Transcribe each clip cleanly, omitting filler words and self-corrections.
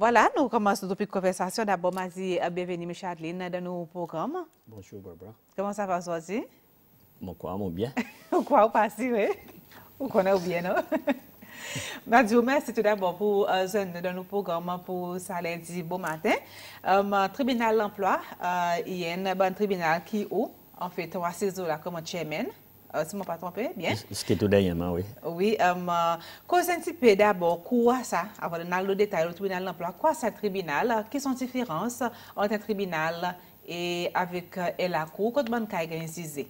Voilà, nous commençons depuis conversation. D'abord, Mazi, bienvenue, Micheline, dans nos programmes. Bonjour, Barbara. Comment ça va aujourd'hui? Mon bien. Quoi, pas si, oui? Vous connaissez bien, non? Mazi, merci tout d'abord pour dans nos programmes pour ça lundi bon matin. Tribunal de l'emploi, il y a un bon tribunal qui où, en fait, 3 saisons là comme chairman. Si je ne me pas trompé, bien. Ce qui est tout derrière, oui. Oui, cause un petit peu d'abord, quoi ça, avant dans le détail, le tribunal de l'emploi, quoi ça tribunal, quelles sont les différences entre un tribunal et avec la cour, quand on a incisé?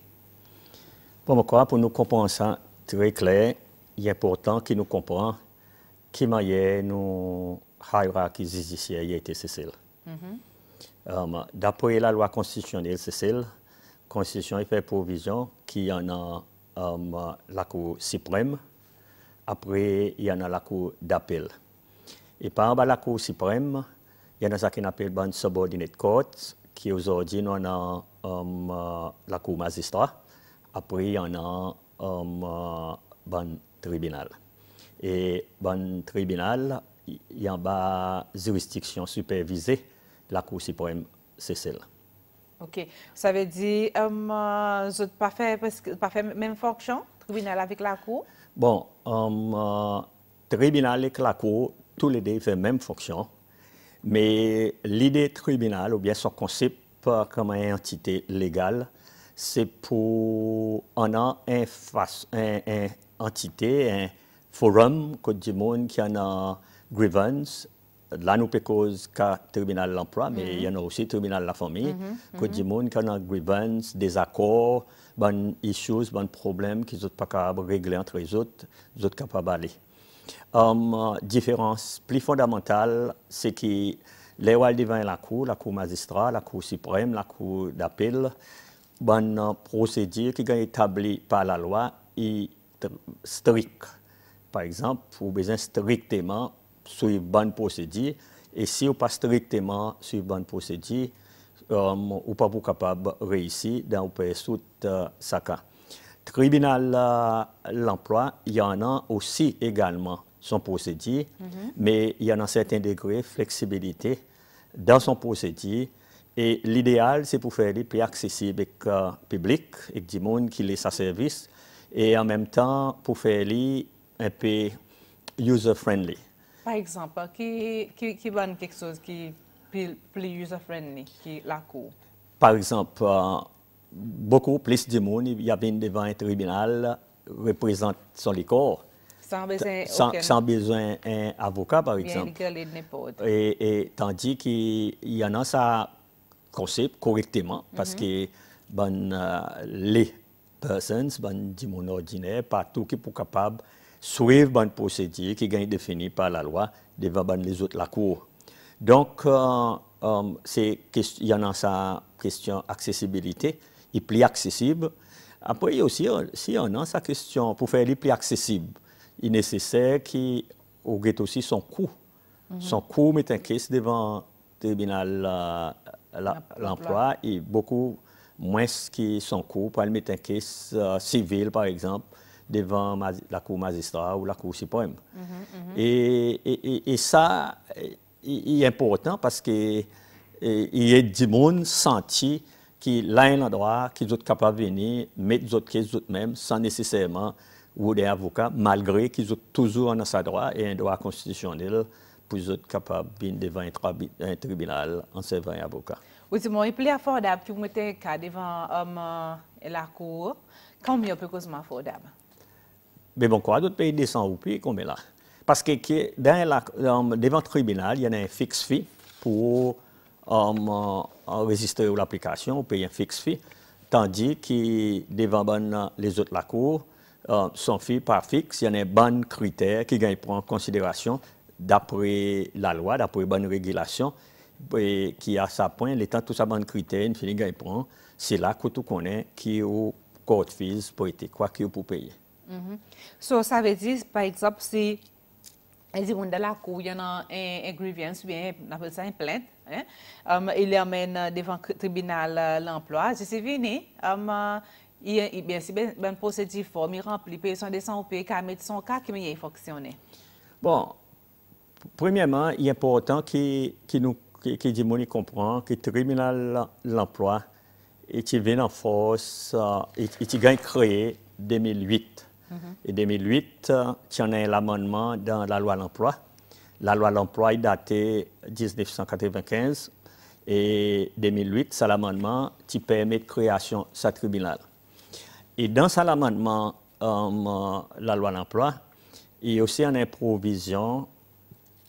Pour nous comprendre ça très clair, il est important que nous comprenions qui manière nos hiérarchies judiciaires a été cessée. D'après la loi constitutionnelle cessée, la Constitution fait provision qu'il y en a la Cour suprême, après il y en a la Cour d'appel. Et par rapport à la Cour suprême, il y en a ce qu'on appelle une subordinate court, qui aujourd'hui nous a la Cour magistrat, après il y en a un tribunal. Et un tribunal, il y a une juridiction supervisée, la Cour suprême, c'est celle. Ok, ça veut dire vous n'avez pas fait même fonction, tribunal avec la cour? Bon, tribunal avec la cour, tous les deux font la même fonction, mais l'idée tribunal, ou bien son concept comme une entité légale, c'est pour une entité, un forum, que du monde qui a une grievance. Là, nous cause qu'à tribunal de l'emploi, mais il y en a aussi tribunal de la famille, que du monde qui a une grievance, des accords, des issues, des problèmes qu'ils ne sont pas capables de régler entre les autres capables d'aller. Différence plus fondamentale, c'est que les rois devant la cour magistrat, la cour suprême, la cour d'appel, une procédure qui est établie par la loi est stricte. Par exemple, vous besoin strictement suivre bonne procédure, et si vous pas strictement suivre bonne procédure, ou pas capable de réussir dans ce cas. Tribunal l'emploi, il y en a aussi également son procédure, mais il y en a un certain degré de flexibilité dans son procédure. Et l'idéal, c'est pour faire les plus accessibles avec le public, avec du monde qui laisse sa service, et en même temps pour faire les un peu user-friendly. Par exemple, qui donne quelque chose qui est plus user-friendly que la cour? Par exemple, beaucoup plus de monde, il y a bien devant un tribunal, représente son corps. Sans besoin d'un avocat, par exemple. Et tandis qu'il y en a ça concept correctement, parce que les personnes, du monde ordinaire, partout qui sont capables suivre une procédure qui est définie par la loi devant les autres la cour. Donc, il y en a sa question accessibilité, il est plus accessible. Après, il y a aussi, si on a sa question pour faire les plus accessible, il est nécessaire qu'il y ait aussi son coût. Son coût met un case devant le tribunal l'emploi et beaucoup moins que son coût pour mettre un case civil, par exemple, devant la cour magistrat ou la cour suprême. Et ça, il est important parce que il y a du monde senti qui là un endroit qui sont capables de venir mettre des autres cases eux-mêmes sans nécessairement ou des avocats, malgré qu'ils ont toujours un droit et un droit constitutionnel pour être capables de venir devant un tribunal en servant un avocat. Oui, c'est moins plus affordable que vous mettez devant la cour. Combien peut causer affordable? Mais bon, quoi, d'autres pays descendent au pays combien là? Parce que devant le tribunal, il y a un fixe fee pour enregistrer l'application, payer un fixe fee, tandis que devant les autres la cour, son fee par fixe, il y a un bon critère qui prend en considération d'après la loi, d'après une bonne régulation, et qui a sa point, l'état tout ça bon critère, une fille qui prend, c'est là que tu connais qui est au court fees pour être quoi qui est pour payer. So, ça veut dire, par exemple, si il y a la cour, il y a un grievance, bien, on appelle ça une plainte, il l'amène devant le tribunal l'emploi, je suis venu, bien, si une procédure forme, il remplit, paye son descend au pays, il met son cas qui va fonctionner. Bon, Premièrement, il est important que nous comprenions que le tribunal de l'emploi est venu en force et a créé en 2008. Et 2008, il y a un amendement dans la loi de l'emploi. La loi de l'emploi est datée 1995 et 2008, c'est l'amendement qui permet de création de ce tribunal. Et dans cet amendement, la loi de l'emploi, il y a aussi une provision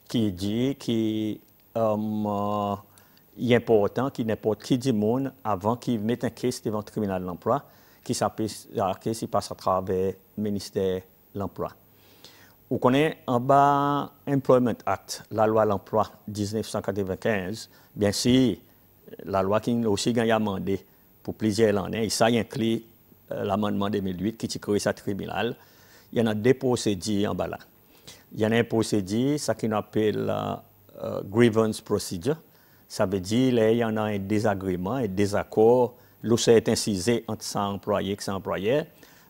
qui dit qu'il est important que n'importe qui du monde, avant qu'il mette un case devant le tribunal de l'emploi, qui passe à travers le ministère de l'Emploi. Vous connaissez en bas Employment Act, la loi de l'emploi 1995, bien sûr, la loi qui a aussi amendé pour plusieurs années, et ça inclut l'amendement 2008 qui crée ce tribunal. Il y en a deux procédures en bas là. Il y en a une procédure, ça qu'on appelle grievance procedure. Ça veut dire qu'il y en a un désagrément, un désaccord, lorsque c'est incisé entre son employé et son employeur.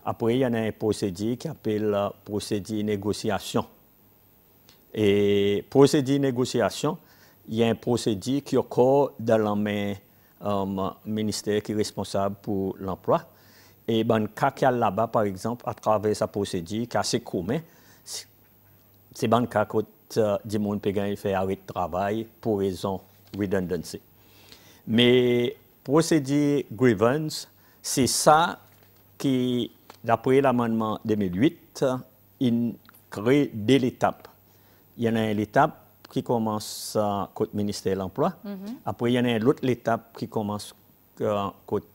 Après, il y en a une procédure qui s'appelle procédure négociation. Et procédure négociation, il y a une procédure qui occure dans la main ministère qui est responsable pour l'emploi. Et dans le cas qu'il y a là-bas, par exemple, à travers sa procédure, qui est assez commun, c'est dans le cas que des gens peuvent faire arrêt de travail pour raison redundancy. Mais procédure grievance, c'est ça qui, d'après l'amendement 2008, il crée deux étapes. Il y en a une étape qui commence côté ministère de l'Emploi. Après, il y en a l'autre étape qui commence côté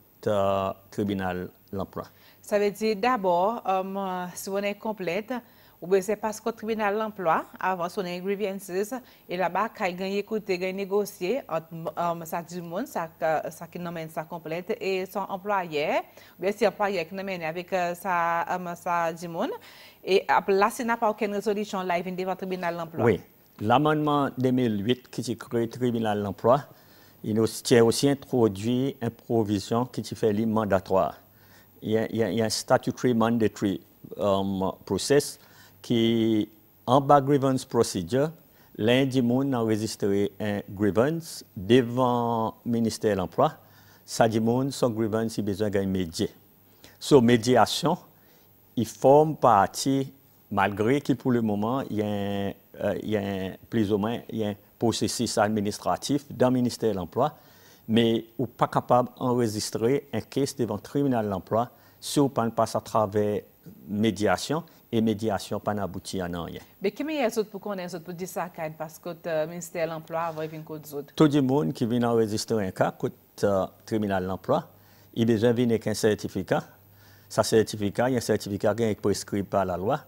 tribunal de l'Emploi. Ça veut dire d'abord, si on est complète, ou bien c'est parce qu'au tribunal de l'emploi, avant son grievances, et là-bas, quand il gagne écouter, il négocier entre ça du monde, ça qui nomme ça complète, et son employeur, ou bien si l'employeur qui nomme avec ça du monde, et là, s'il n'a pas aucune résolution là, il vient devant le tribunal de l'emploi. Oui. L'amendement 2008 qui crée le tribunal de l'emploi, il a aussi introduit une provision qui fait le mandatoire. Il y a un statutory mandatory process qui, en bas grievance procedure, l'un du monde a enregistré un grievance devant le ministère de l'Emploi. Ça du monde, son grievance, il a besoin d'un médier. Sur médiation, il forme partie, malgré que pour le moment, il y a plus ou moins un processus administratif dans le ministère de l'Emploi, mais on n'est pas capable d'enregistrer un case devant le tribunal de l'Emploi si on passe à travers médiation, et médiation pas abouti à rien. Mais qui est pour connaître pour dire ça parce que le ministère de l'Emploi va venir contre autres? Tout le monde qui vient enregistrer un cas contre le tribunal de l'Emploi, il a besoin de venir avec un certificat. Ce certificat, il y a un certificat qui est prescrit par la loi.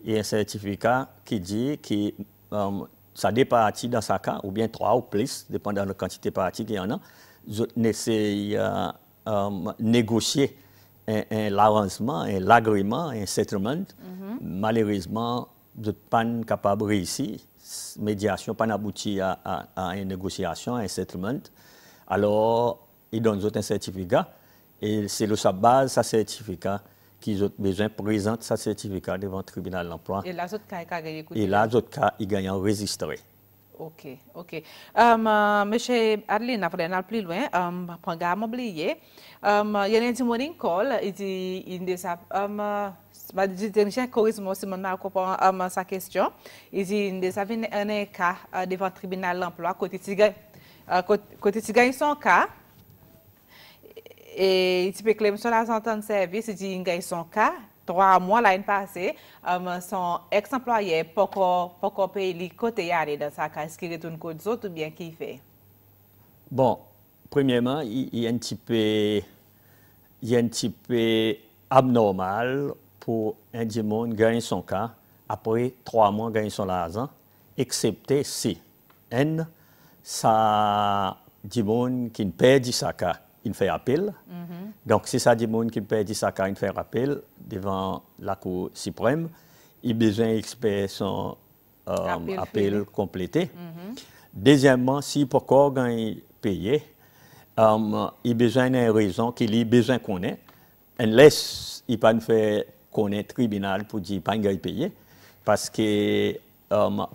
Il y a un certificat qui dit que ça dépend parties dans ce cas, ou bien 3 ou plus, dépendant de la quantité de parties qu'il y en a. Vous essayez de négocier l'avancement, l'agrément, un settlement. Malheureusement, vous n'êtes pas capable de réussir. La médiation n'a pas abouti à une négociation, à un settlement. Alors, ils donnent un certificat. Et c'est le sa base, ce certificat, qu'ils ont besoin de présenter ce certificat devant le tribunal de l'emploi. Et là, autres cas, ils gagnent enregistré. OK, OK. Monsieur Adeline, après aller plus loin, programme oublié. Il y a un petit call, il dit, technicien corrige-moi si je ne comprends pas sa question. Il dit, il y a un cas devant le tribunal de l'emploi, côté tu gagnes son cas, et tu peux claimer sur la zone de service, il dit, il gagne son cas. 3 mois l'année passée, son ex-employé pas payé les côtés dans sa cas. Est-ce qu'il retourne code autres ou bien qu'il fait? Bon, premièrement, il y a un petit peu abnormal pour un monde gagner son cas après 3 mois gagner son argent, excepté si ça du monde qui perd sa cas, il fait appel. Donc, si ça du monde qui perd sa cas, il fait appel devant la Cour suprême, il a besoin d'expert son appel complété. Deuxièmement, si pour encore payer, il a besoin d'une raison qu'il a besoin de connaître. Unless il ne peut pas faire connaître le tribunal pour dire qu'il ne peut pas payer. Parce que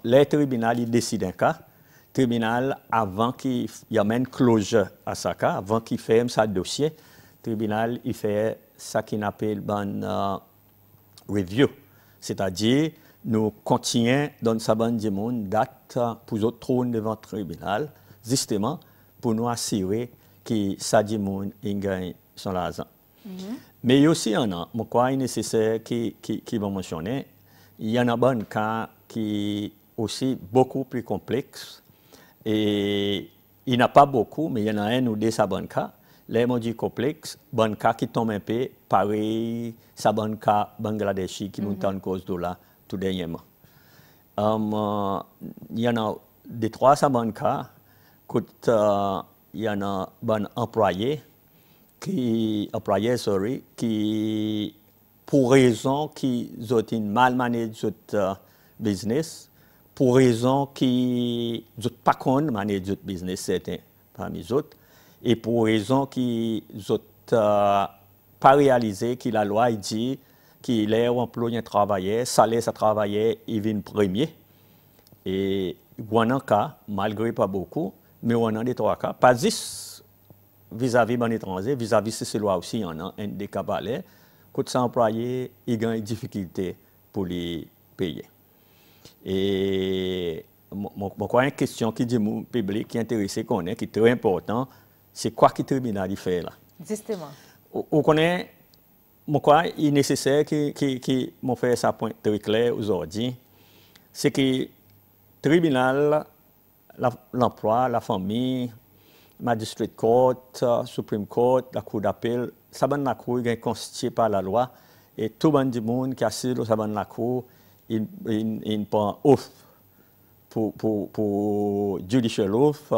les tribunaux décident un cas, le tribunal, avant qu'il y amène closure à ce cas, avant qu'il ferme sa dossier, le tribunal il fait ce qu'on appelle une review. C'est-à-dire, nous continuons dans sa bande de monde date pour autres trônes devant le tribunal, justement pour nous assurer que ça dit monde gagne son argent. Mais il y a aussi un an, je crois nécessaire qui va mentionner, il y en a un cas qui est aussi beaucoup plus complexe et il n'y en a pas beaucoup, mais il y en a un ou deux ça bon cas. Les mots du complexe, bon cas qui tombe un peu, pareil, ça bon cas Bangladeshi qui monte en cause de là tout dernièrement. Il y en a des trois ça bon cas, il y en a un employé qui pour raison qu'ils ont mal managé leur business, pour raison qu'ils n'ont pas managé leur business certains parmi les autres, et pour raison qu'ils n'ont pas réalisé que la loi dit qu'il est employé travailleur, salaire ça travailleur, il vient premier. Et il y a un cas, malgré pas beaucoup, mais on a des trois cas, pas 10 vis-à-vis de l'étranger, vis-à-vis de ces lois aussi, il y en a un des cas balais, quand ça employé, il a une difficulté pour les payer. Et je crois une question qui dit au public qui est intéressé, qui est très important, c'est quoi que le tribunal fait là? Justement. On connaît, je crois qu'il est nécessaire que mon fait ça point très clair aujourd'hui, c'est que le tribunal, l'emploi, la famille, Magistrate Court, Supreme Court, la Cour d'appel, ça va la Cour est constitué par la loi et tout le monde qui assiste dans la Cour, il prend oath pour judicial oath,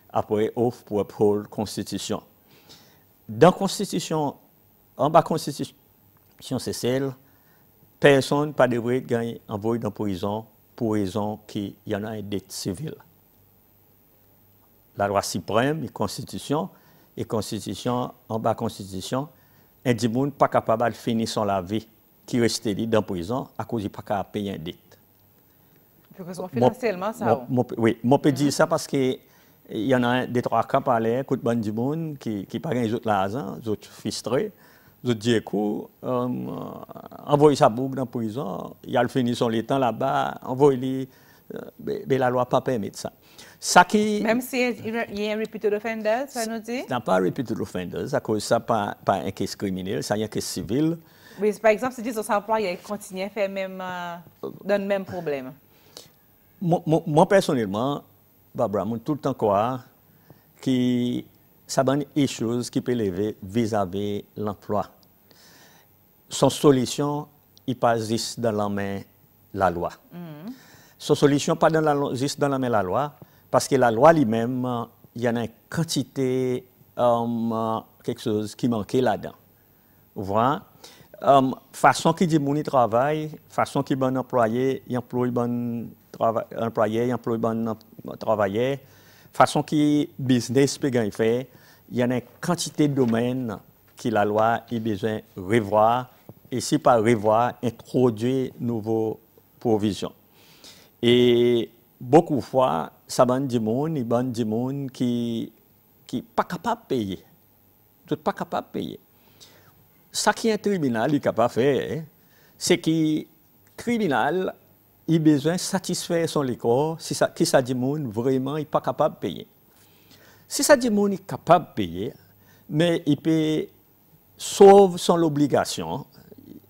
après oath pour la Constitution. Dans la Constitution, en bas de la Constitution, c'est celle, personne pas devrait gagner envoyé dans la prison pour raison qu'il y en a une dette civile. La loi suprême, la Constitution, et Constitution, en bas de la Constitution, un monde pas capable de finir son la vie qui reste dans la prison à cause de pas capable de payer une dette. Financièrement, ça. Oui, je peux dire ça parce que il y en a des trois cas par là, coup de bande du monde qui pas gagné l'argent, les autres frustrés, les autres disent envoyez sa boucle dans la prison, il a fini son temps là-bas, envoyez-les, mais la loi pas permettre ça. Même s'il y a un repeated offender, ça nous dit? Ce n'est pas un repeated offender, ça cause ça pas un cas criminel, ça y a un cas civil. Oui, par exemple, si son employé continue à faire même dans le même problème. Moi personnellement, Barbara, je tout le temps croire que ça va être des choses qui peuvent lever vis-à-vis de l'emploi. Son solution, il pas juste dans la main la loi. Son solution pas juste dans la main la loi, parce que la loi lui-même, il y en a une quantité, quelque chose qui manquait là-dedans. Vous voyez? Façon qui dit mon travail, façon qui bon employé, il emploie bon employé, il emploie bon travailleur, façon qui business peut gagner fait, il y en a une quantité de domaines que la loi a besoin de revoir et si pas revoir, introduire nouvelles provisions. Et beaucoup de fois, ça va du monde qui pas capable de payer. Tout pas capable de payer. Ce qu'un tribunal est capable de faire, c'est que le tribunal a besoin de satisfaire son école si ça dit monde vraiment n'est pas capable de payer. Si ça dit monde est capable de payer, mais il peut sauver son obligation,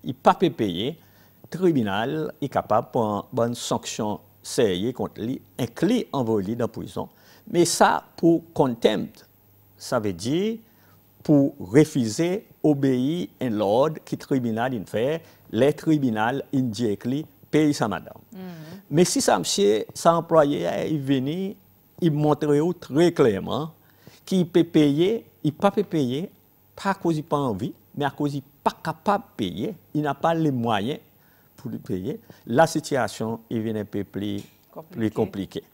il ne peut pas payer, le tribunal est capable de prendre une sanction sérieuse contre lui, inclus envoyer dans la prison. Mais ça, pour contempt, ça veut dire pour refuser obéir à l'ordre que le tribunal fait, les tribunaux indiquent paye sa madame. Mais si ça monsieur, ça employé est venu, il montre très clairement qu'il peut payer, il ne peut pas payer, pas à cause il n'a pas envie, mais à cause il n'est pas capable de payer, il n'a pas les moyens pour le payer, la situation devient un peu plus compliquée.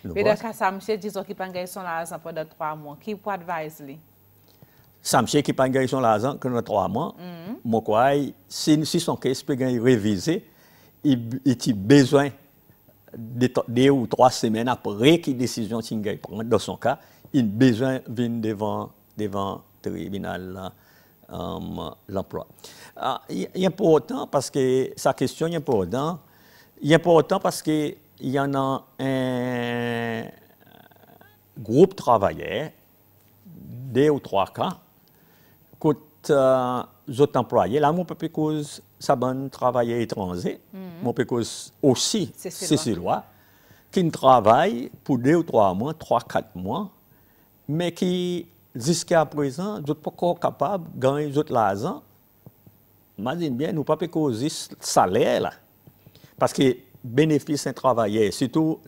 Mais dans ce cas, ça monsieur, disons qu'il peut gagner son argent pendant 3 mois, qui peut advise lui? Ça monsieur qui peut gagner son argent pendant 3 mois, moi quoi, si son cas peut gagner révisé, il a besoin 2 ou 3 semaines après qu'il décision qu'il prend dans son cas, il a besoin de venir devant le tribunal l'emploi. Il est important parce que sa question est importante. Il est important parce qu'il y en a un groupe de travailleurs, 2 ou 3 cas, que les autres employés, là, mon peu cause ça bonne travailleurs étrangers, mon peu cause aussi c'est loi, qui travaillent pour 2 ou 3 mois, 3-4 mois, mais qui jusqu'à présent, nous ne sommes pas capables de gagner l'argent. Imagine bien, nous ne pouvons pas causer le salaire là. Parce que bénéfice d'un travailleur, surtout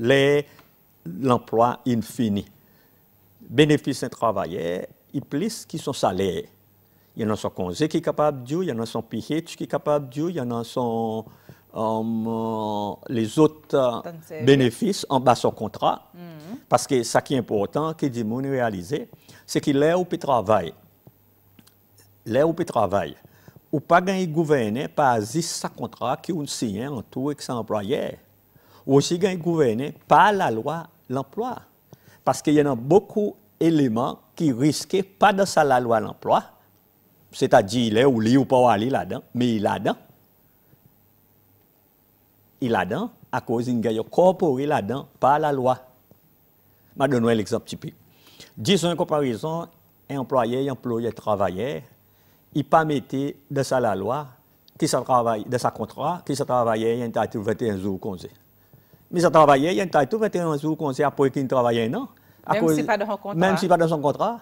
l'emploi infini. Bénéfice d'un travailleur, il plus qui sont salaires. Il y en a son congé qui est capable de dire, il y en a son pied qui est capable de dire, il y en a son les autres bénéfices en bas de son contrat. Parce que ce qui est important, que dit moun réaliser, c'est que là où peut travailler, ou pas gagner gouverner par sa contrat qui est signé en tout avec son employeur, ou aussi gagner gouverner par la loi l'emploi. Parce qu'il y en a beaucoup d'éléments qui risquent pas de ça la loi l'emploi, c'est-à-dire il est ou li ou pas aller là-dedans, mais il est là-dedans. Il est là-dedans à cause d'une gagne corporée là-dedans par la loi. Je vais donner l'exemple typique. Disons en comparaison, un employé, un employé, travailleur, il pas mettre de ça la loi, qui ça travaille, de sa contrat, qui ça travaillait, il y a un 21 jours congé. Mais ça travaillait, il y a un 21 jours congé après qu'il travaillait, non? Même si pas dans son contrat. Même si pas dans son contrat.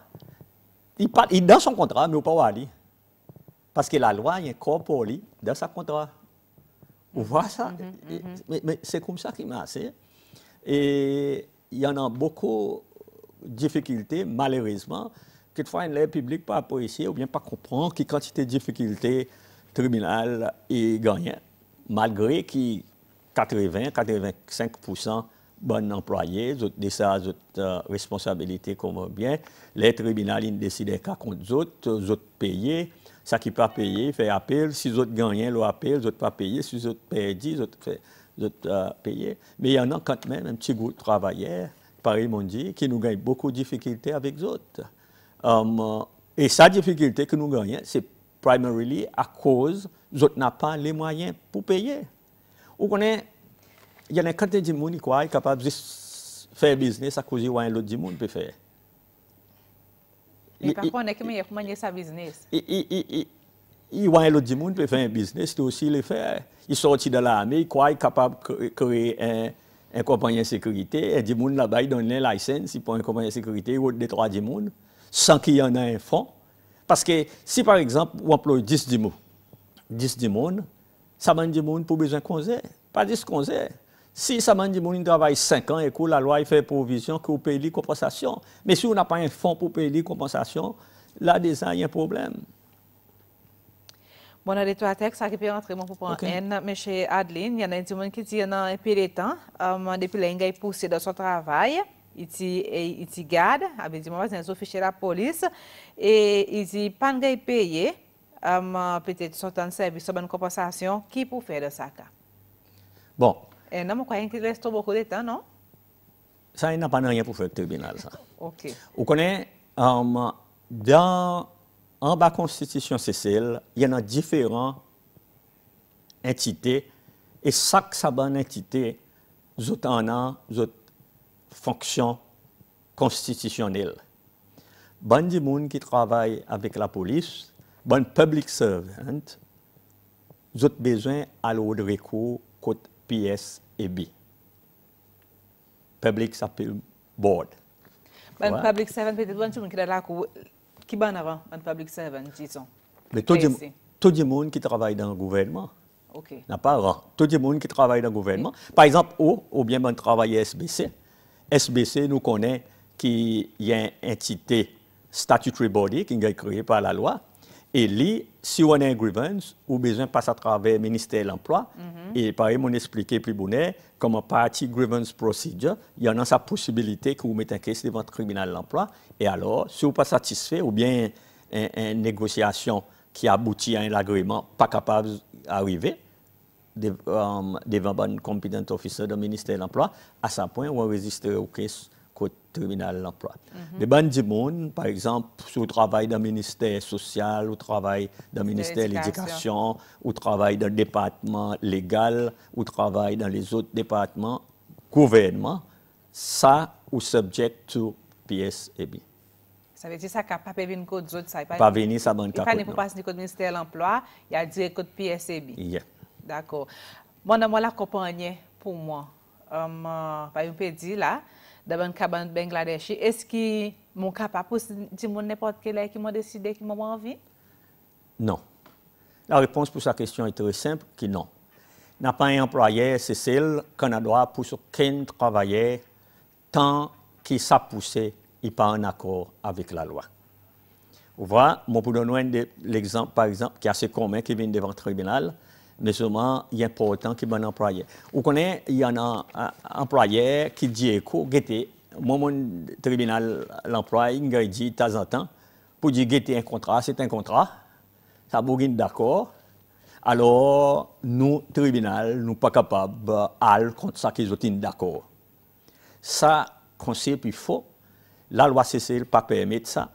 Il est dans son contrat, mais il ne peut pas aller. Parce que la loi est incorporée dans son contrat. Vous voyez ça? Mais c'est comme ça qu'il m'a assez. Et il y en a beaucoup de difficultés, malheureusement, que fois les publics pas apprécier ou bien pas comprendre quelle quantité de difficultés tribunal est gagnant, malgré que 80-85% bon employés, de ça, responsabilité comme bien, les tribunaux décident qu'à contre les autres payer, ça qui pas payer, fait appel, si les autres gagnent le appel, les autres pas payer, si les autres perdent, les autres payer. Mais il y en a quand même un petit groupe de travailleurs, pareil mon dit, qui nous gagnent beaucoup de difficultés avec les autres. Et sa difficulté que nous gagnons, c'est primarily à cause les autres n'ont pas les moyens pour payer. Vous connaissez, il y a une quantité de monde qui est capable de faire business à cause de l'autre monde peut faire. Mais par contre, comment est sa business? Il y a l'autre monde peut faire un business, c'est aussi le faire. Il sortit de l'armée, il est capable de créer une compagnie de sécurité, et du monde là-bas, il donne une licence pour une compagnie de sécurité, ou des 3 du monde, sans qu'il y en ait un fonds. Parce que si par exemple, on emploie 10 du monde, ça m'a du monde pour besoin de congé, pas 10 congés. Si ça m'a dit que travaille 5 ans et que la loi fait provision que vous payez les compensations. Mais si on n'a pas un fonds pour payer les compensations, là déjà il y a un problème. Bon, dans les 3 textes, ça qui peut entrer pour prendre un, mais chez Adeline, il y en a des gens qui disent un peu de temps, depuis là, il a poussé dans son travail, il garde, avec des officiers de la police, et il dit pas de payer, peut-être sortant de service, sur une compensation, qui peut faire de ça? Bon. Et non, mais il reste beaucoup de temps, non? Ça, il n'a pas rien pour faire le tribunal, ça. OK. Vous connaissez, en bas de la Constitution CCL, il y en a différentes entités, et chaque bonne entité, en a une fonction constitutionnelle. Bon du monde qui travaille avec la police, bon public servant, ils ont besoin à l'eau de recours côté PS et B. Public s'appelle board. Bon public servant peut-être bon monde qui est là qui ban avant un public servant disons. Mais tout le monde qui travaille dans le gouvernement. OK. N'a pas rang. Tout le monde qui travaille dans le gouvernement. Par exemple, ou bien bon travailler SBC. SBC nous connaît qu'il y a une entité statutory body qui est créée par la loi. Et lui, si on a un grievance, ou besoin de passer à travers le ministère de l'Emploi, et pareil, on expliqué plus bonnet, comment partie grievance procedure, il y en a sa possibilité que vous mettez un case devant le tribunal de l'Emploi, et alors, si vous n'êtes pas satisfait, ou bien une négociation qui aboutit à un agrément pas capable d'arriver, devant un competent officer du ministère de l'Emploi, à ce point où on enregistre au caisse côté tribunal de l'emploi. Mais ben du monde, par exemple, sur le travail dans le ministère social, ou travail dans le ministère de l'Éducation, ou travail dans le département légal, ou travail dans les autres départements gouvernement, ça ou subject to PSEB. Ça veut dire ça qu'il n'y a pas venir code autres, ça pas venir ça ban code. Il faut pas passer code ministère de l'emploi, il y a direct code PSEB. Yeah. D'accord. Moi l'accompagner pour moi. Par exemple dit là dans un cabane Bangladesh, est-ce que mon capable pour dire n'importe quel qui m'a décidé qui m'a envie? Non. La réponse pour sa question est très simple, que non. N'a pas un employeur, c'est celle qu'on a droit pour aucun travailleur tant qu'il s'est poussé, il pas en accord avec la loi. Vous voyez, moi pour donner l'exemple, par exemple, qui est assez commun, qui vient devant le tribunal, mais seulement il est important qu'il y ait un employé. Vous connaissez, il y a un employé qui dit, écoute, moi, mon tribunal, l'emploi, il dit de temps en temps, pour dire, un contrat, c'est un contrat, ça vous d'accord. Alors, nous, tribunal, nous pas capables d'aller contre ça qu'ils sont d'accord. Ça, concept, il faut. La loi CCL ne pas permettre ça.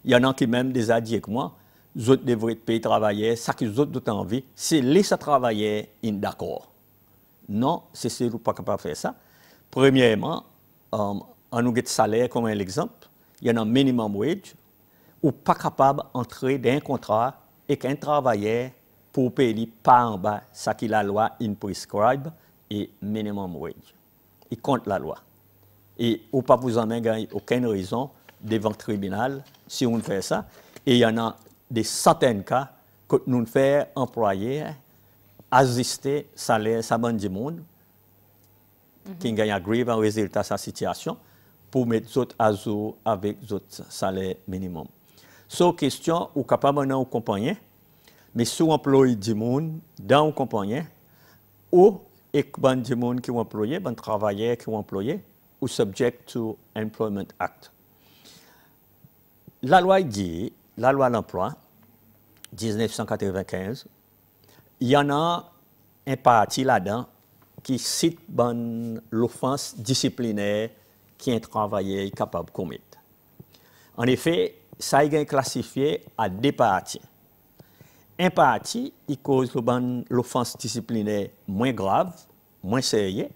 Il y en a qui même déjà dit que moi, les autres devraient payer travailler, ça qu'ils ont d'autant envie, c'est laisser travailler d'accord. Non, CCL n'est pas capable de faire ça. Premièrement, on nous a salaire comme un exemple, il y en a un minimum wage, ou pas capable d'entrer dans un contrat et qu'un travailleur pour payer pas en bas ce que la loi prescribe et minimum wage. Il compte la loi. Et ou pas vous en avez aucune raison devant le tribunal si on fait ça. Et il y en a des centaines de cas que nous faisons employer assister salaire ça du monde qui gagne agree en résultat de sa situation pour mettre autres à jour avec d'autres salaires minimum. So question ou capable de compagnie mais sous employé du monde dans une compagnie ou ban du monde qui ont employé, ban travailleurs qui ont employé ou subject to Employment Act. La loi dit, la loi de l'emploi 1995, il y en a un parti là-dedans qui cite l'offense disciplinaire qu'un travailleur est capable de commettre. En effet, ça est classifié à deux parties. Un parti, il cause l'offense disciplinaire moins grave, moins sérieuse.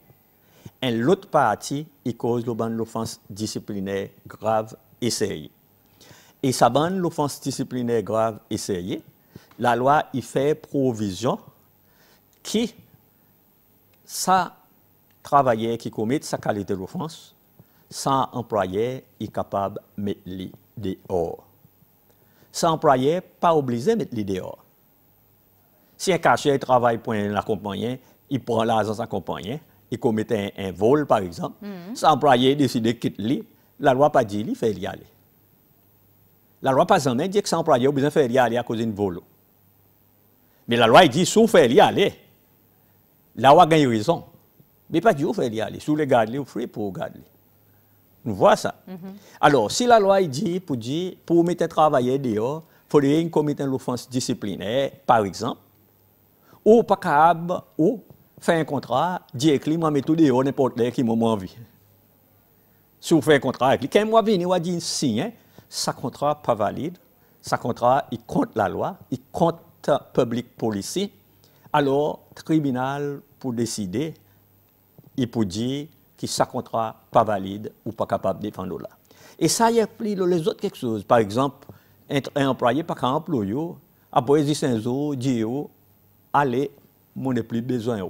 Et l'autre partie, il cause l'offense disciplinaire grave et sérieuse. Et ça ban l'offense disciplinaire grave et sérieuse. La loi il fait provision qui, ça travailleur qui commet sa qualité d'offense, sans employeur est capable de mettre lui dehors. Sans employeur, pas obligé de mettre lui dehors. Si un cacheur travaille pour la compagnie, il prend l'argent de sa compagnie, il commet un vol par exemple, sans employé décide de quitter lui, la loi pas dit il fait y aller. La loi pas jamais dit que sans employé a besoin de faire y aller à cause d'un vol. Mais la loi dit si on fait y aller, la loi gagne raison. Mais pas dit on fait y aller, si vous le gardez, vous free pour garder. Nous voyons ça. Alors, si la loi dit pour mettre un travailleur dehors, il faudrait commettre une offense disciplinaire, par exemple, ou pas capable, ou faire un contrat, dire que moi, mets tout dehors, n'importe qui m'a envie. Si vous faites un contrat avec lui, quand moi, je viens dire signe, ce contrat n'est pas valide, ce contrat, il compte la loi, il compte public policy, alors, le tribunal, pour décider, il peut dire que ce contrat n'est pas valide ou pas capable de défendre là. Et ça, il y a les autres quelque chose. Par exemple, un employé, pas qu'un employé, après, il dit 5 jours, 10 jours, allez, moi, n'ai plus besoin.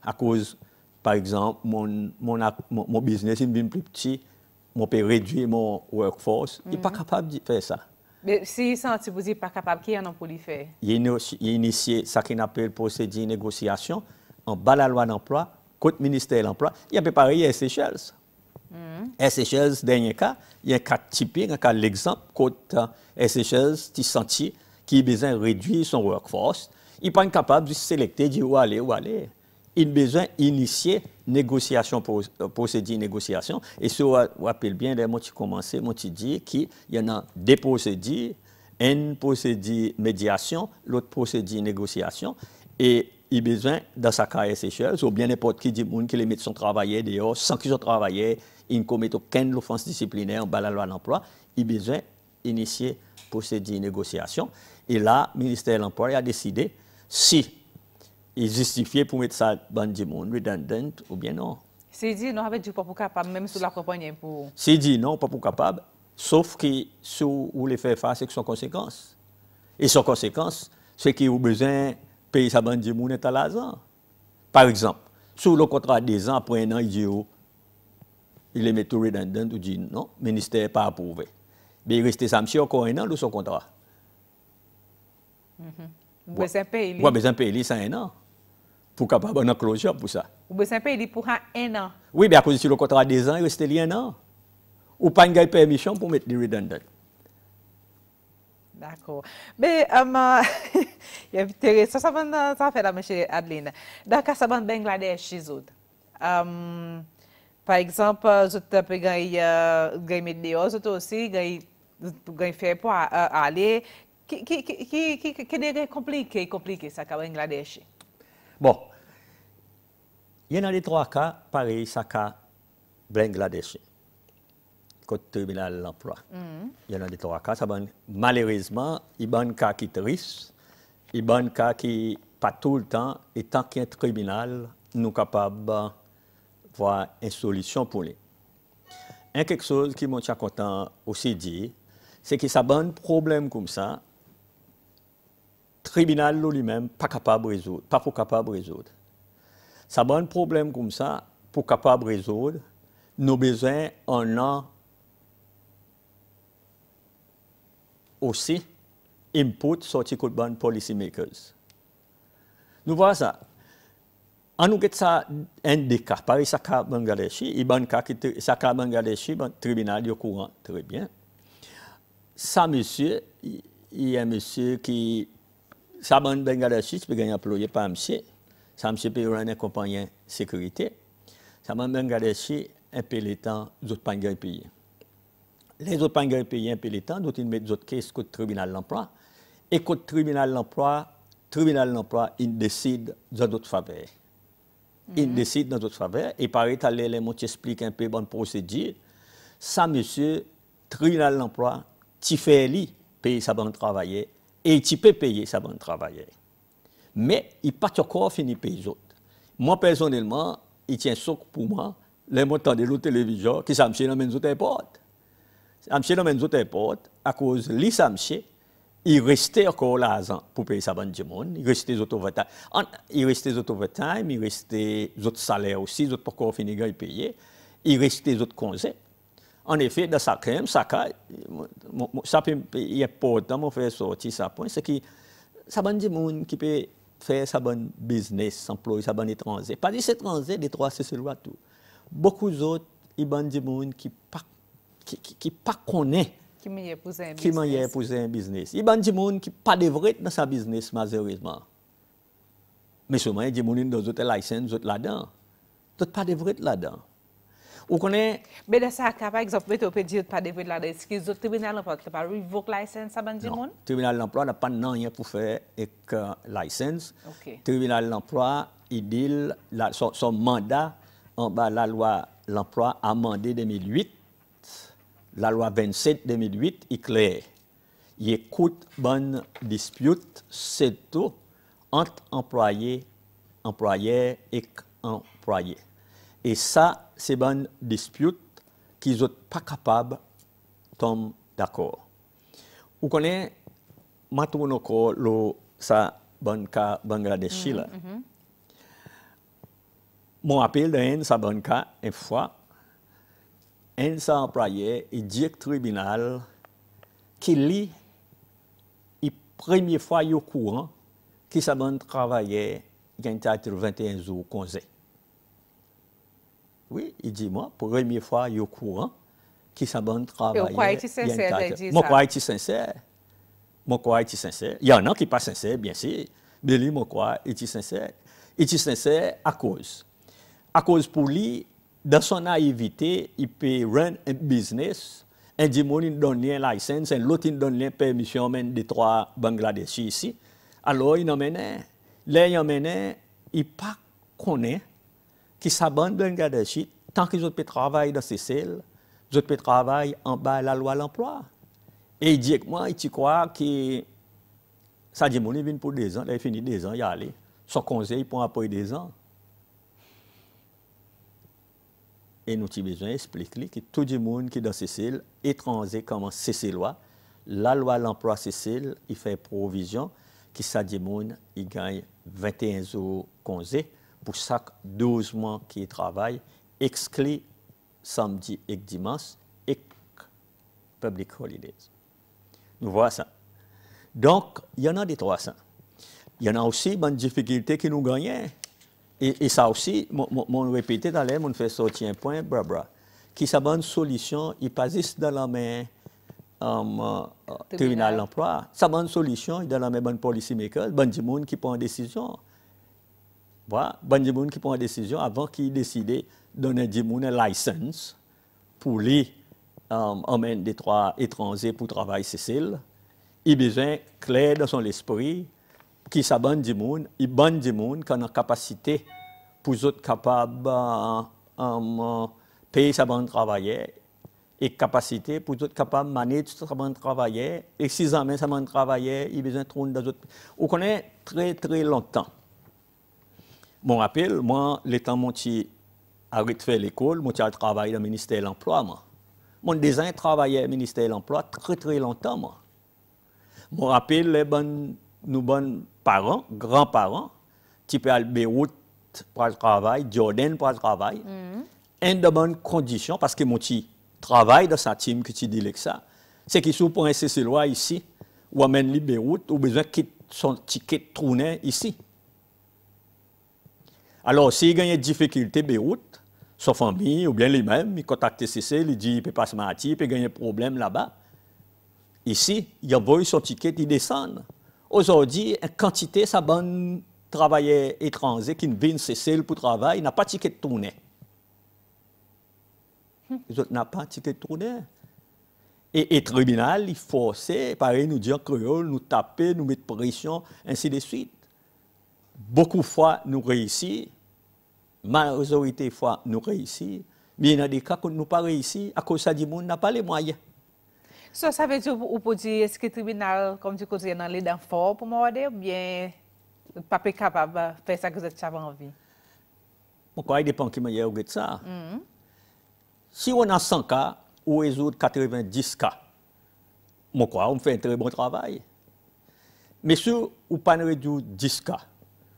À cause, par exemple, mon business est bien plus petit, je peux réduire mon workforce. Il n'est pas capable de faire ça. Mais si vous n'êtes pas capable, qui en a pour le faire? Il a initié ce qu'on appelle procédure de négociation en bas de la loi d'emploi, contre le ministère de l'Emploi. Il a préparé à Seychelles. Seychelles, dernier cas, il y a un cas typique, un cas l'exemple, contre Seychelles, qui senti qui a besoin de réduire son workforce. Il n'est pas capable de sélectionner, de dire où aller. Il a besoin d'initier négociation, procédure de négociation. Et si vous vous rappelez bien, là, moi, tu commences, moi, tu dis qu'il y en a deux procédures, une procédure de médiation, l'autre procédure de négociation. Et il a besoin dans sa carrière sexuelle, ou bien n'importe qui dit qui les met son travail dehors, sans qu'ils ont travaillé, ils ne commettent aucune offense disciplinaire en bas de la loi de l'emploi, il a besoin d'initier procédure de négociation. Et là, le ministère de l'Emploi a décidé si il justifiait pour mettre ça dans le monde redundant ou bien non. C'est dit non, avec du pas pour capable, même sous la compagnie pour. C'est dit non, pas pour capable, sauf que si vous les faire face avec son conséquence. Et son conséquence, c'est qu'il a besoin de payer sa bande de monde à l'argent. Par exemple, sur le contrat de 2 ans, après 1 an, il dit il est mis tout redundant, ou dit non, le ministère n'est pas approuvé. Mais il reste ça, monsieur, encore 1 an de son contrat. Vous besoin payer. Vous avez besoin de payer ça 1 an. Pour capable avoir une closure pour ça. Vous besoin payer pour 1 an. Oui, mais à cause de le contrat de 2 ans, il reste 1 an. Ou pas une permission pour mettre des redundant. D'accord. Mais il y a intéressant ça fait là, M. Adeline. Dans le cas de Bangladesh, chez eux, par exemple, vous avez gagné des choses aussi, gagné fait pour aller. Qui est compliqué ça, au Bangladesh? Bon, il y en a les 3 cas, pareil, ça cas Bangladesh. Côté tribunal de l'emploi. Il y en a des 3 cas. Ça malheureusement, il y a un cas qui est triste, il y a un cas qui pas tout le temps, et tant qu'il y a un tribunal, nous sommes capables de voir une solution pour lui. Quelque chose qui m'a content aussi dit, c'est que ça a un problème comme ça, le tribunal lui-même pas capable de résoudre, pas pour capable de résoudre. Ça a un problème comme ça, pour capable de résoudre, nous avons besoin d'un an aussi input sorti de ban policy makers. Nous voyons ça. En nous ça un des cas, par exemple, ça Bangladesh, il y a un cas qui ça Bangladesh, le tribunal est au courant très bien. Ça monsieur, il y a un monsieur qui ça Bangladesh, il peut gagner employé par monsieur. Ça monsieur peut rendre un compagnon sécurité. Ça Bangladesh un peu le temps d'autres pas gagner payer. Les autres pas gagner payer un peu le temps, d'autres ils mettent d'autres cases contre le tribunal de l'emploi. Et contre le tribunal de l'emploi, il décide dans d'autres faveurs. Il décide dans d'autres faveurs. Et par exemple, les mots expliquent un peu bonne procédure. Ça, monsieur, tribunal de l'emploi, tu fais lui payer sa bonne travailleur et tu peux payer sa bonne travailleur. Mais il n'a pas encore fini de payer les autres. Moi, personnellement, il tient souk pour moi, les montants de la télévision, qui s'amènent dans les autres portes. S'amènent dans les autres portes, à cause de lui, il restait encore l'argent pour payer sa bonne monde. Il restait les autres overtime. Il restait les autres overtime, il restait les autres salaires aussi, les autres pas encore fini de payer. Il restait les autres congés. En effet, dans ça, quand même, ça il y a pas de temps faire sortir ça point, c'est que ça bonne monde qui peut faire sa bonne business, s'employer sa bonne étranger. Pas des étrangers, des 3 c'est celui tout. Beaucoup d'autres, il y a des gens qui pas connaissent. Qui m'a épousé un business. Il y a des gens qui pas de vrai dans sa business, malheureusement. Mais souvent, il y a des gens qui ont d'autres licences là-dedans. D'autres pas de vrai là-dedans. Vous connaissez. Mais dans ce cas, par exemple, vous pouvez dire pas de vrai là-dedans. Est-ce que le tribunal de l'emploi n'a pas révoqué la licence à des gens? Le tribunal de l'emploi n'a pas rien pour faire avec la licence. Le tribunal de l'emploi, il dit son mandat en bas de la loi de l'emploi amendée 2008. La loi 27-2008 est claire. Il écoute bonne dispute, c'est tout, entre employeurs et employés. Et ça, c'est bonne dispute qu'ils ne sont pas capables de tomber d'accord. Vous connaissez, maintenant, ça, bon cas Bangladesh, là. Mon appel d'un, ça, bon cas, une fois, un employé et dit au tribunal qu'il lit la première fois au courant qu'il s'est travaillé il y a 21 jours congé. Oui, il dit moi, pour la première fois au courant qu'il s'est travaillé. Et quoi est-il sincère de dire ça? Moi, quoi est-il sincère? Moi, quoi est-il sincère? Il y en a qui ne sont pas sincères, bien sûr. Mais lui, moi, quoi est-il sincère? Il est sincère à cause. À cause pour lui, dans son naïveté, il peut run un business, un dimanche donne une licence, un l'autre donne une permission même des 3 Bangladeshis ici. Alors, il emmène, les gens ils pas connaissent qui s'abandonnent garder shit tant qu'ils ont travailler dans ces cells, ils ont travailler en bas de la loi de l'emploi. Et il dit que moi, il croit que ça dit mon il vient pour 2 ans, là il finit 2 ans, il y aller. Son conseil pour après 2 ans. Et nous avons besoin d'expliquer que tout le monde qui est dans ces cells, étranger, comment c'est ces lois. La loi de l'emploi, c'est celle, il fait provision que ça dit monde, il gagne 21 jours congé pour chaque 12 mois qu'il travaille, exclu samedi et dimanche et public holidays. Nous voyons ça. Donc, il y en a des 300. Il y en a aussi une difficulté que nous gagnons. Et ça aussi, mon répété dans l'air, mon fait sortir un point, qui sa bonne solution, il passe juste dans la main tribunal de l'emploi. Sa bonne solution, il dans la main bonne policymaker, bonne du monde qui prend une décision. Voilà, bonne du monde qui prend une décision avant qu'il décide de donner du monde une licence pour les emmener des 3 étrangers pour travailler cécile. Il a besoin clair dans son esprit qui s'abonne du monde, il bonne du monde qui a une capacité pour être capable de payer sa bande travailler et capacité pour être capable de manager sa bande travailler et si jamais sa bande travailler, il a besoin de trouver dans d'autres. On connaît très très longtemps. Mon rappel, moi, le temps où j'ai arrêté de faire l'école, moi j'ai travaillé dans le ministère de l'Emploi. Mon design travaillait au ministère de l'Emploi très très longtemps. Moi. Mon rappel, les nos bons parents, grands-parents, type Beyrouth pour le travail, Jordan pour le travail, en de bonnes conditions, parce que mon petit travail dans sa team que tu dis que ça, c'est qu'il pour un CCLOA ici, ou amène les Beyrouth, ou besoin de son ticket tourner ici. Alors, s'il y a une difficulté Beyrouth, sa famille, ou bien lui-même, il contacte CC, il dit qu'il ne peut pas se mettre, il peut gagner un problème là-bas. Ici, il envoie son ticket, il descend. Aujourd'hui, une quantité, ça bonne travailleurs étrangers qui viennent cesser pour travail, n'a pas de ticket de tourner. Les autres n'ont pas de ticket de tourner. Et le tribunal, il force, pareil, nous dire créole, nous taper, nous mettre pression, ainsi de suite. Beaucoup de fois, nous réussissons. Majorité de fois, nous réussissons. Mais il y a des cas où nous n'avons pas réussi à cause du monde n'a pas les moyens. So, ça veut dire, ou peut dire, est-ce que le tribunal, comme tu dis, dans les dents forts pour moi, ou bien, pas capable de faire ça que vous avez envie? Pourquoi il dépend qui m'a dit ça? Si on a 100 cas, ou résoudre 90 cas, on fait un très bon travail. Mais si on n'a pas résoudre 10 cas,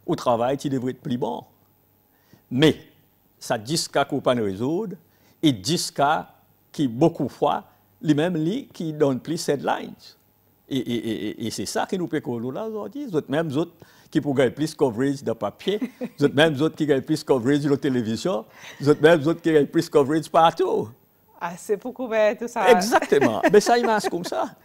au travail, tu devrais être plus bon. Mais, ça 10 cas qu'on ne peut pas résoudre, et 10 cas qui, beaucoup de fois, les mêmes lits qui donnent plus de headlines. Et c'est ça qui nous fait là aujourd'hui. Les mêmes autres qui pourraient gagner plus de coverage de papier, les mêmes autres qui gagnent plus de coverage de la télévision, les mêmes autres qui gagnent plus de coverage partout. Ah, c'est pour couvrir tout ça. Exactement. Mais ça, il marche comme ça.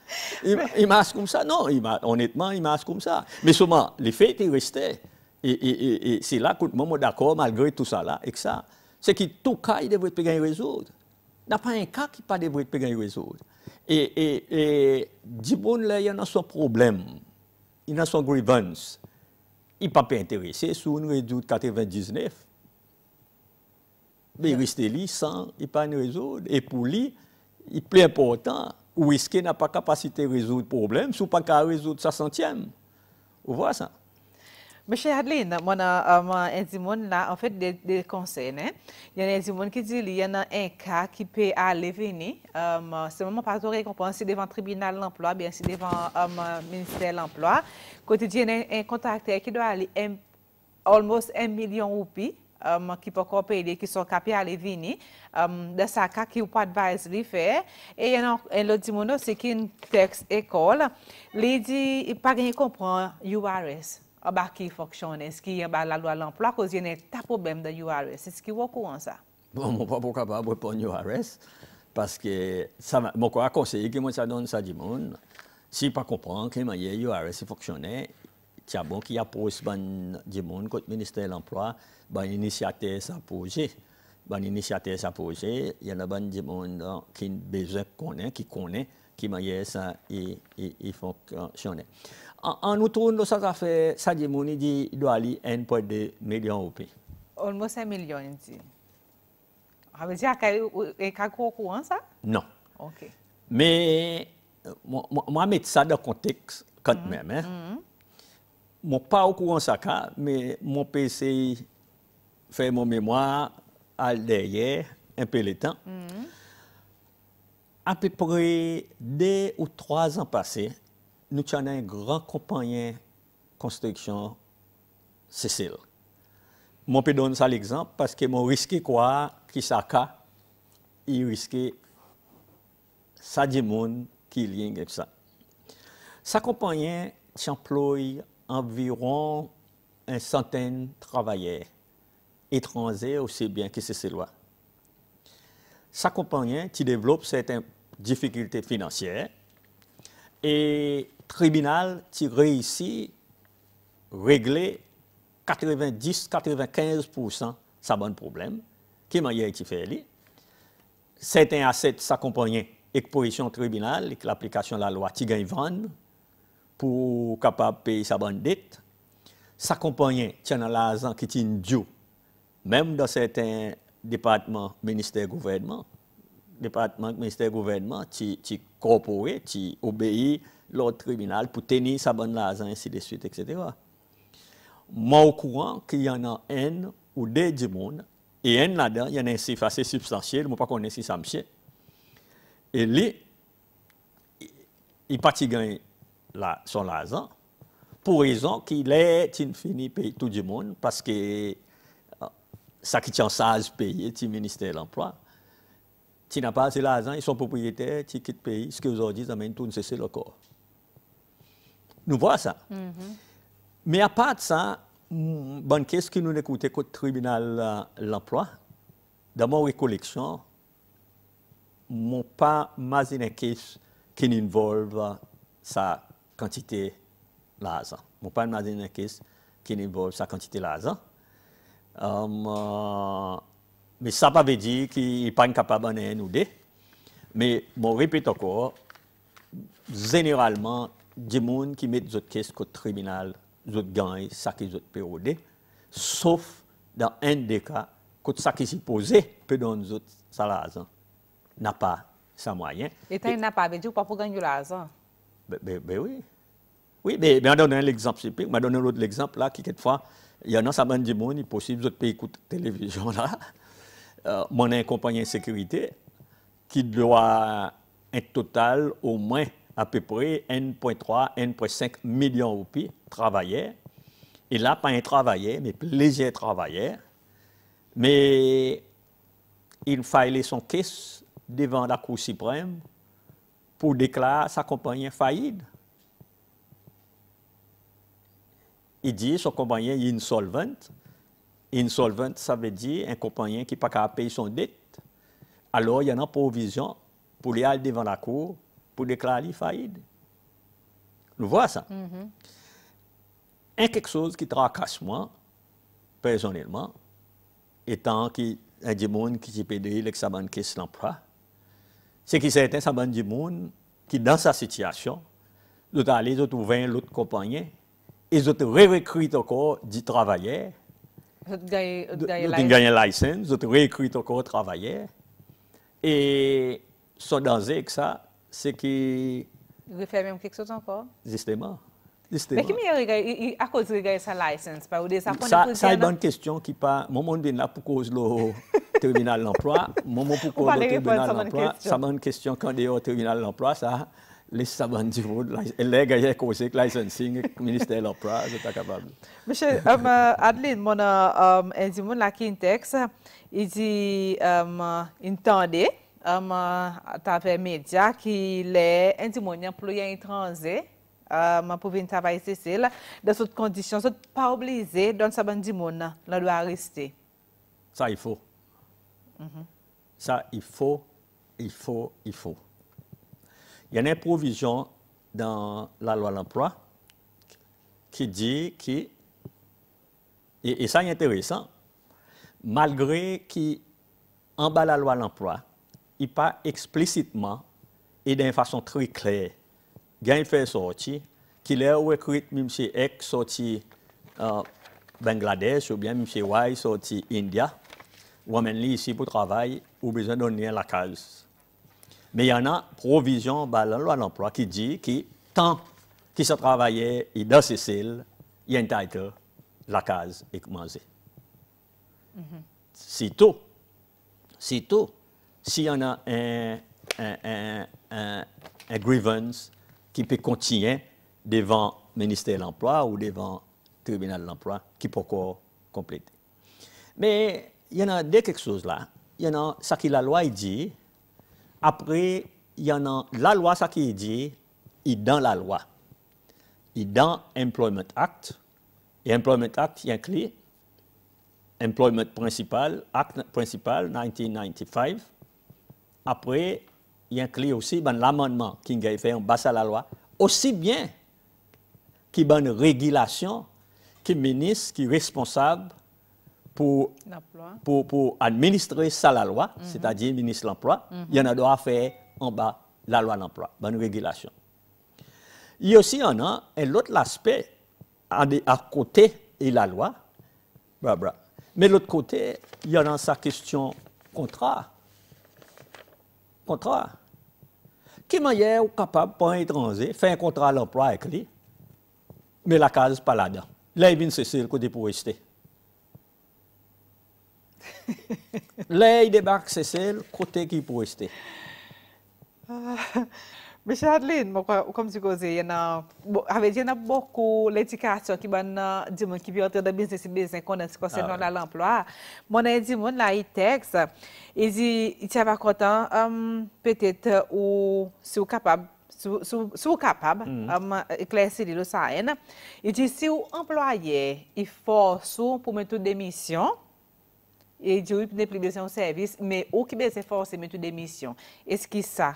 Il marche comme ça. Non, honnêtement, il marche comme ça. Mais seulement, les faits sont restés. Et c'est là que moi, je suis d'accord, malgré tout ça, là, et que ça, c'est que tout cas, il devrait gagner résoudre. Il n'y a pas un cas qui ne devrait pas gagner résoudre. Et Dibon, là, il y a son problème. Il a son grievance. Il ne peut pas intéresser sur une résoudre 99. Mais il reste là sans, il ne peut pas résoudre. Et pour lui, il est plus important, ou est-ce qu'il n'a pas capacité de résoudre le problème, si il n'a pas résoudre sa centième. Vous voyez ça? Monsieur Adeline, moi, là, en fait, des conseils. Il y a des gens qui disent qu'il y a un cas qui peut aller venir. C'est vraiment pas tout récompense si devant le tribunal de l'emploi, bien si devant le ministère de l'emploi. Quotidien, un contracteur qui doit aller almost 1 million de roupies. Qui peut encore payer, qui sont capables d'aller venir, de ça qui ou pas advise lui faire. Et il y a un autre monde, c'est qu'une texte école, il dit, il pas rien comprendre URS. Qui fonctionne, est-ce qu'il y a la loi de l'emploi, cause il y a un problème de URS. Est-ce qu'il est au courant ça? Bon, je ne suis pas capable de répondre URS, parce que ça m'a conseillé que moi ça donne ça du monde. Si je ne comprends pas que URS fonctionne, il y a bon qui appose du monde contre le ministère de l'Emploi, l'initiative ça posé. L'initiative ça posé, il y en a du monde qui a besoin qui connaît qui m'a ça il fonctionne. En outre, ça fait ça dit mon dit doit aller 1,2 million au pays. Almost 1 million dit. Ça veut dire qu'il y a au courant ça? Non. OK. Mais moi mettre ça dans le contexte quand même hein. Moi pas au courant ça mais mon PC fait mon mémoire à derrière un peu le temps. À peu près 2 ou 3 ans passés, nous avons un grand compagnie construction Cécile. Je peux donner ça l'exemple parce que je risque quoi qui ça il risque ça du monde qui est lié avec ça. Sa compagnie emploie environ 100 de travailleurs étrangers aussi bien que c'est loi. Sa compagnie qui développe certaines difficultés financières et le tribunal qui réussit à régler 90-95% sa bon problème qui m'a été fait. Certains assets s'accompagnent avec position tribunal et l'application de la loi qui gagne vendre pour capable payer sa bonne dette. S'accompagnent dans l'argent qui est dû même dans certains départements ministère gouvernement qui corporé qui obéit l'ordre tribunal pour tenir sa bonne l'argent ainsi de suite etc. Moi au courant qu'il y en a un ou deux du monde et un là-dedans il y en a un chiffre assez substantiel moi pas connais si ça marche et lui il parti gagner son argent pour raison qu'il est fini payer tout du monde parce que ça qui tient ça payer le ministère de l'emploi tu n'as pas assez l'argent ils sont propriétaires tu quittes le pays ce que aujourd'hui ça mène tout cesser le corps nous voyons ça mais à part de ça bonne question que nous écoutons au tribunal de l'emploi dans mon récollection mon pas imaginer case qui involve sa quantité l'argent mon pas imaginer case qui involve sa quantité l'argent mais ça ne veut pas dire qu'il n'est pas capable de nous aider. Mais je répète encore, généralement, des gens qui mettent des caisses au tribunal, des gagnent ça qu'ils ont payé, sauf dans un des cas, quand ça qui s'est posé, peut donner des autres salaires, n'a pas sa moyen. Et tu n'as pas dit pas pour gagner l'argent? Ben oui. Oui, mais je donne l'exemple typique, je donne l'autre exemple là, qui quelquefois, il y en a ça du monde, il est possible de payer la télévision là. Mon compagnie de sécurité qui doit un total au moins à peu près 1,3, 1,5 millions de roupies travailleurs. Et là, pas un travailleur, mais plusieurs travailleurs. Mais il fallait son caisse devant la Cour suprême pour déclarer sa compagnie faillite. Il dit son compagnie est insolvente. Insolvent, ça veut dire un compagnie qui n'est pas capable de payer son dette. Alors, il y a une provision pour aller devant la cour pour déclarer faillite. Nous voyons ça. Quelque chose qui tracasse moi, personnellement, étant qu'il y a des gens qui peuvent dire que ça bonne caisse l'emploi, c'est que certains ça bonne du monde qui, dans sa situation, doivent aller trouver l'autre compagnie et ils recrutent encore des travailleurs. Vous gagnez la licence, vous recrutez encore travailleurs. Et son danger avec ça, c'est que. Vous faites même quelque chose encore? Justement. Mais qui à cause de gagner sa licence? Ça, c'est une bonne question qui pas. Mon monde vient là pour cause le tribunal de l'emploi. Mon monde pour cause le tribunal de l'emploi. C'est une bonne question quand il y a au tribunal de l'emploi, ça. Les savants du monde, les gars qui ont licensing, le ministère de l'emploi, je suis capable. Monsieur Adeline, mon individu là qui texte, il dit, il entendait, avec médias qui les individus employés étrangers, pour venir travailler ici, dans cette condition, ce n'est pas obligé dans sa bande du monde, là doit rester. Ça, il faut. Ça, il faut. Il y a une provision dans la loi de l'emploi qui dit que, et ça est intéressant, malgré qu'en bas de la loi de l'emploi, il pas explicitement et d'une façon très claire. Gain fait sortir, qu'il est recruté M. Ek sorti Bangladesh ou bien M. Y sorti India, ou amène ici pour travailler, ou besoin de donner la case. Mais il y en a provision dans la loi de l'emploi qui dit que tant qu'il se travaillait dans ces cells, il y a une title, la case est commencée. C'est tout. C'est tout. S'il y en a un grievance qui peut continuer devant le ministère de l'Emploi ou devant le tribunal de l'Emploi, qui peut encore compléter. Mais il y en a quelque chose là. Il y en a ce que la loi dit. Après, il y en a la loi, ça qui dit, il dans la loi. Il dans Employment Act. Et Employment Act, il inclut Employment Principal, Act Principal 1995. Après, il inclut aussi l'amendement qui a fait en bas à la loi, aussi bien qu'il y a une régulation qui est ministre, qui est responsable pour administrer ça la loi, c'est-à-dire le ministre de l'Emploi, il y en a doit faire en bas la loi de l'emploi, une régulation. Il y a aussi un autre aspect à côté de la loi, mais de l'autre côté, il y en a sa question contrat. Contrat. Qui manière est capable pour un étranger faire un contrat à l'emploi avec lui, mais la case pas là-dedans. Là, il vient c'est le côté pour rester. Là, il débarque, c'est le côté qui pour rester. Mais Adeline, comme tu disais, il y a beaucoup d'éducation qui qui vient entrer dans le business concernant l'emploi. Mon dit la e-text, il dit il va content peut-être ou si vous capable éclaircir ça. Il dit si vous employé il force pour mettre des missions. Et dit oui, n'est plus besoin de service, mais au qui besoin forcer mettre des missions. Est-ce que ça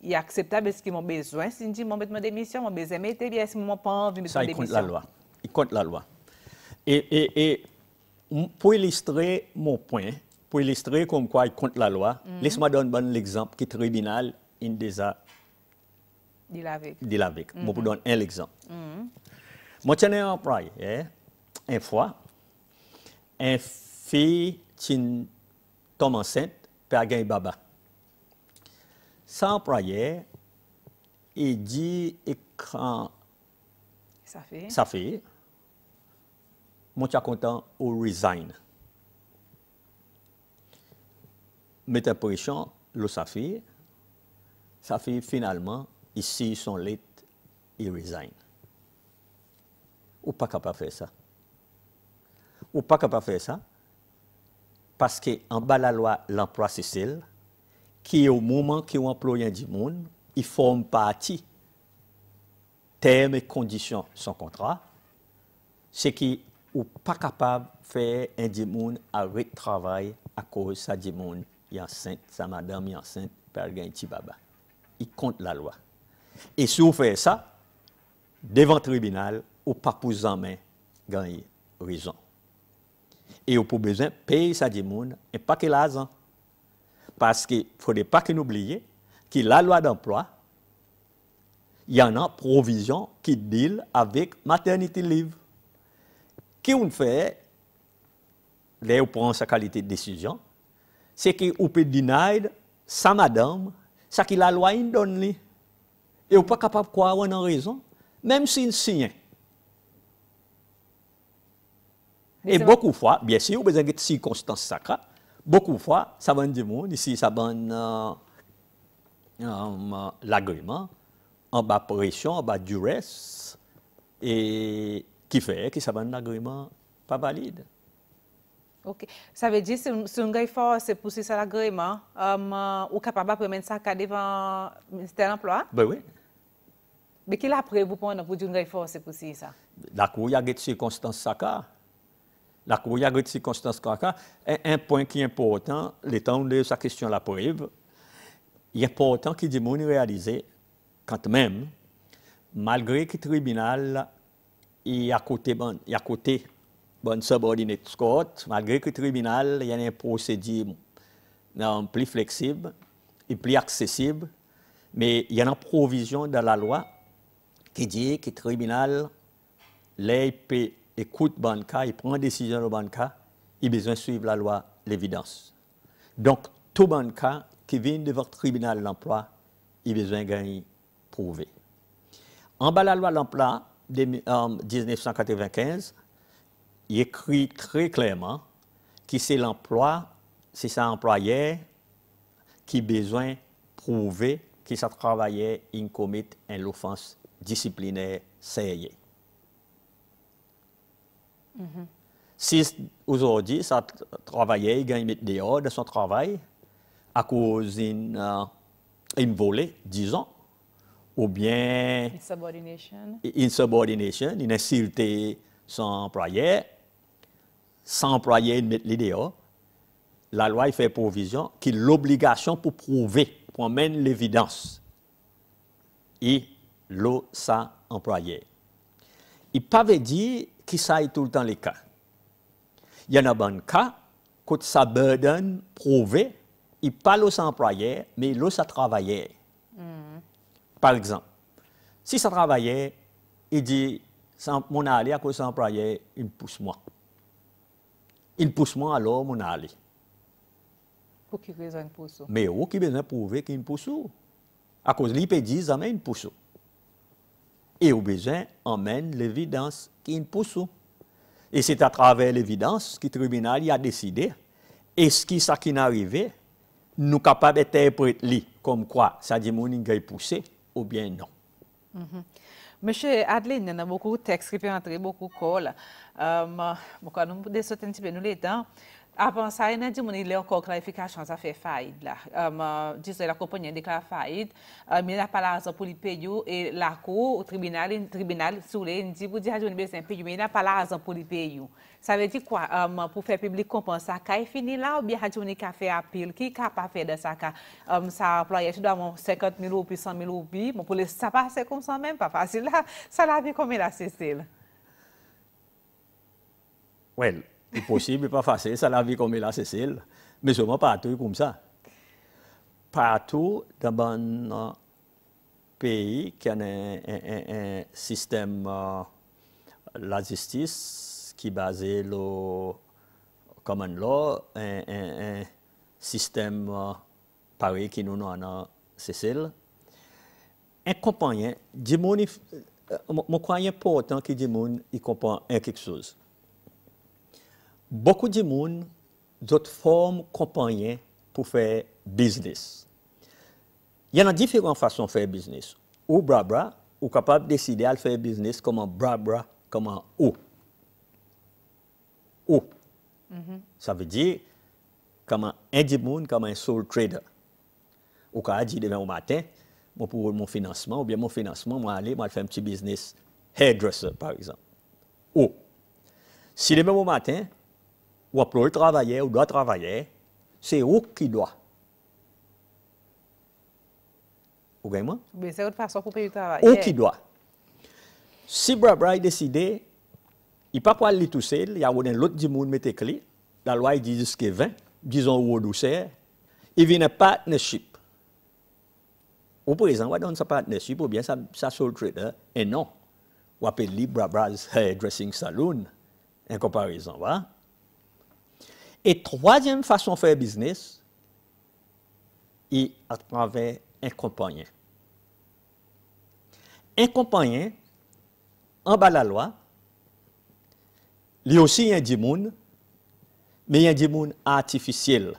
est acceptable? Est-ce qu'ils ont besoin? Si je dis, mon besoin de mission, mon besoin de mettre, bien, si mon pas envie de mettre des missions. Ça, il compte la loi. Il compte la loi. Et pour illustrer mon point, pour illustrer comme quoi il compte la loi, laisse-moi donner un bon exemple qui est tribunal, il déjà dit avec. Je vous donne un exemple. Moi, je suis un employé, une fois, une fille qui tombe enceinte, par un baba. Sans employé, il dit quand ça fait, moi je suis content ou resign. Mettez pression, le ça fait finalement, ici son lit, il resign. Ou pas capable de faire ça. Ou pas capable de faire ça. Parce qu'en bas de la loi, l'emploi c'est celle qui, au moment qu'il emploie du monde, il forme partie termes et conditions de son contrat, c'est qu'il n'est pas capable de faire un du monde arrêt de travail à cause de ça du monde est enceinte, sa madame est enceinte, par un petit baba. Il compte la loi. Et si vous faites ça, devant le tribunal, ou pas pour en main, gagner raison. Et vous avez besoin de payer ça du monde et pas que l'argent. Parce qu'il ne faudrait pas que nous oublions que la loi d'emploi, il y en a provision qui deal avec maternity leave. Qui on fait, là où prend sa qualité de décision, c'est qu'on peut denier sa madame, ça que la loi donne. Et vous n'êtes pas capable de croire en raison, même s'il signe. Et beaucoup de fois, bien sûr, vous avez des circonstances sacrées. Beaucoup de fois, ça va dire monde ici, ça va l'agrément, en bas pression, en bas duresse, et qui fait que ça va un agrément pas valide. Ok. Ça veut dire que si on gagne fort, c'est pour ça l'agrément, ou capable de mettre ça devant le ministère de l'Emploi? Ben oui. Mais qui l'a après vous pour dire que fort, c'est pour ça? La Cour, il y a des circonstances sacrées. La Cour, il y a des circonstances sacrées. Un point qui est important, le temps de sa question la preuve, il est important qu'il dit qu'on réaliser quand même, malgré que le tribunal est à côté bon subordinate court, malgré que le tribunal il y a une procédure plus flexible et plus accessible, Mais il y a une provision dans la loi qui dit que le tribunal, écoute le cas, il prend une décision dans le cas, il a besoin de suivre la loi, l'évidence. Donc, tout le cas qui vient devant le tribunal de l'emploi, il a besoin de gagner prouvé. En bas de la loi de l'emploi de 1995, il écrit très clairement que c'est l'emploi, c'est ça employeur qui a besoin de prouver que ça travailleur il commet une offense disciplinaire sérieuse. Si aujourd'hui, ça travailleur gagne dehors de son travail à cause d'une volée, disons, ou bien insubordination, une insulté son employeur, sans employé mettre les dehors, la loi fait provision qu'il a l'obligation pour prouver, pour amener l'évidence. Et l'eau, ça, employé. Il ne peut pas dire que ça est tout le temps le cas. Il y en a un cas, quand ça burden prouver, il parle aux employés, mais l'eau, ça travaillait. Par exemple, si ça travaillait, il dit, mon allé à cause de l'employé, il pousse moi. Il pousse moi alors, mon allé. Pour qui raison il pousse? Mais où qui besoin de prouver qu'il pousse? À cause de l'IP10, ça mène pousse. Et au besoin, emmène l'évidence qu'il pousse. Et c'est à travers l'évidence que le tribunal a décidé. Est-ce que ça qui est arrivé, nous sommes capables d'interpréter comme quoi ça dit que nous poussé ou bien non. Monsieur Adeline, il y a beaucoup de textes qui peuvent entrer, beaucoup de calls. Nous descendons un petit peu nous les temps. Avant ça, il y a des encore clarification, ça fait faillite là. Disons la compagnie déclare faillite, mais il n'y a pas l'argent pour les payer et la cour, au tribunal, sous les, il dit, vous dites, je besoin de payer, mais il n'y a pas l'argent pour les payer. Ça veut dire quoi? Pour faire public comprendre ça, quand il finit là, ou bien il y a fait appel, qui est capable de faire de ça? Ça employé, tu dois avoir 50 000 ou 100 000 roupies, pour ça passe comme ça même, pas facile là. Ça la vie comme il a cessé. Well. C'est possible, pas facile, ça la vie comme il a Cécile, mais seulement partout comme ça. Partout dans un pays qui a un système, la justice qui est basé sur le common law, un système pareil qui nous a Cécile. Un compagnon, je crois important que les gens comprennent quelque chose. Beaucoup de monde d'autres formes compagnie pour faire business. Il y a différentes façons de faire business. Ou bra ou capable de décider à faire business comme un bra comme un ou. Ça veut dire comme un monde comme un sole trader. Ou quand dit demain au matin, pour mon financement ou bien mon financement, moi faire un petit business hairdresser par exemple. Ou si demain au matin ou après travailler ou doit travailler, c'est où qui doit. Vous voyez moi? Mais c'est une façon pour payer le travail. Où qui doit. Si Bra décide, il ne peut pas aller tout seul, il y a un autre du monde qui clé, la loi dit jusqu'à 20, disons au douceur, il vient un partnership. Au présent, on donne sa partnership ou bien sa sole trader, et non. On appelle Bra's Hairdressing Saloon, en comparaison, va? Et troisième façon de faire business, est à travers un compagnon. Un compagnon, en bas de la loi, il y a aussi un dimoun, mais il y a un dimoun artificiel.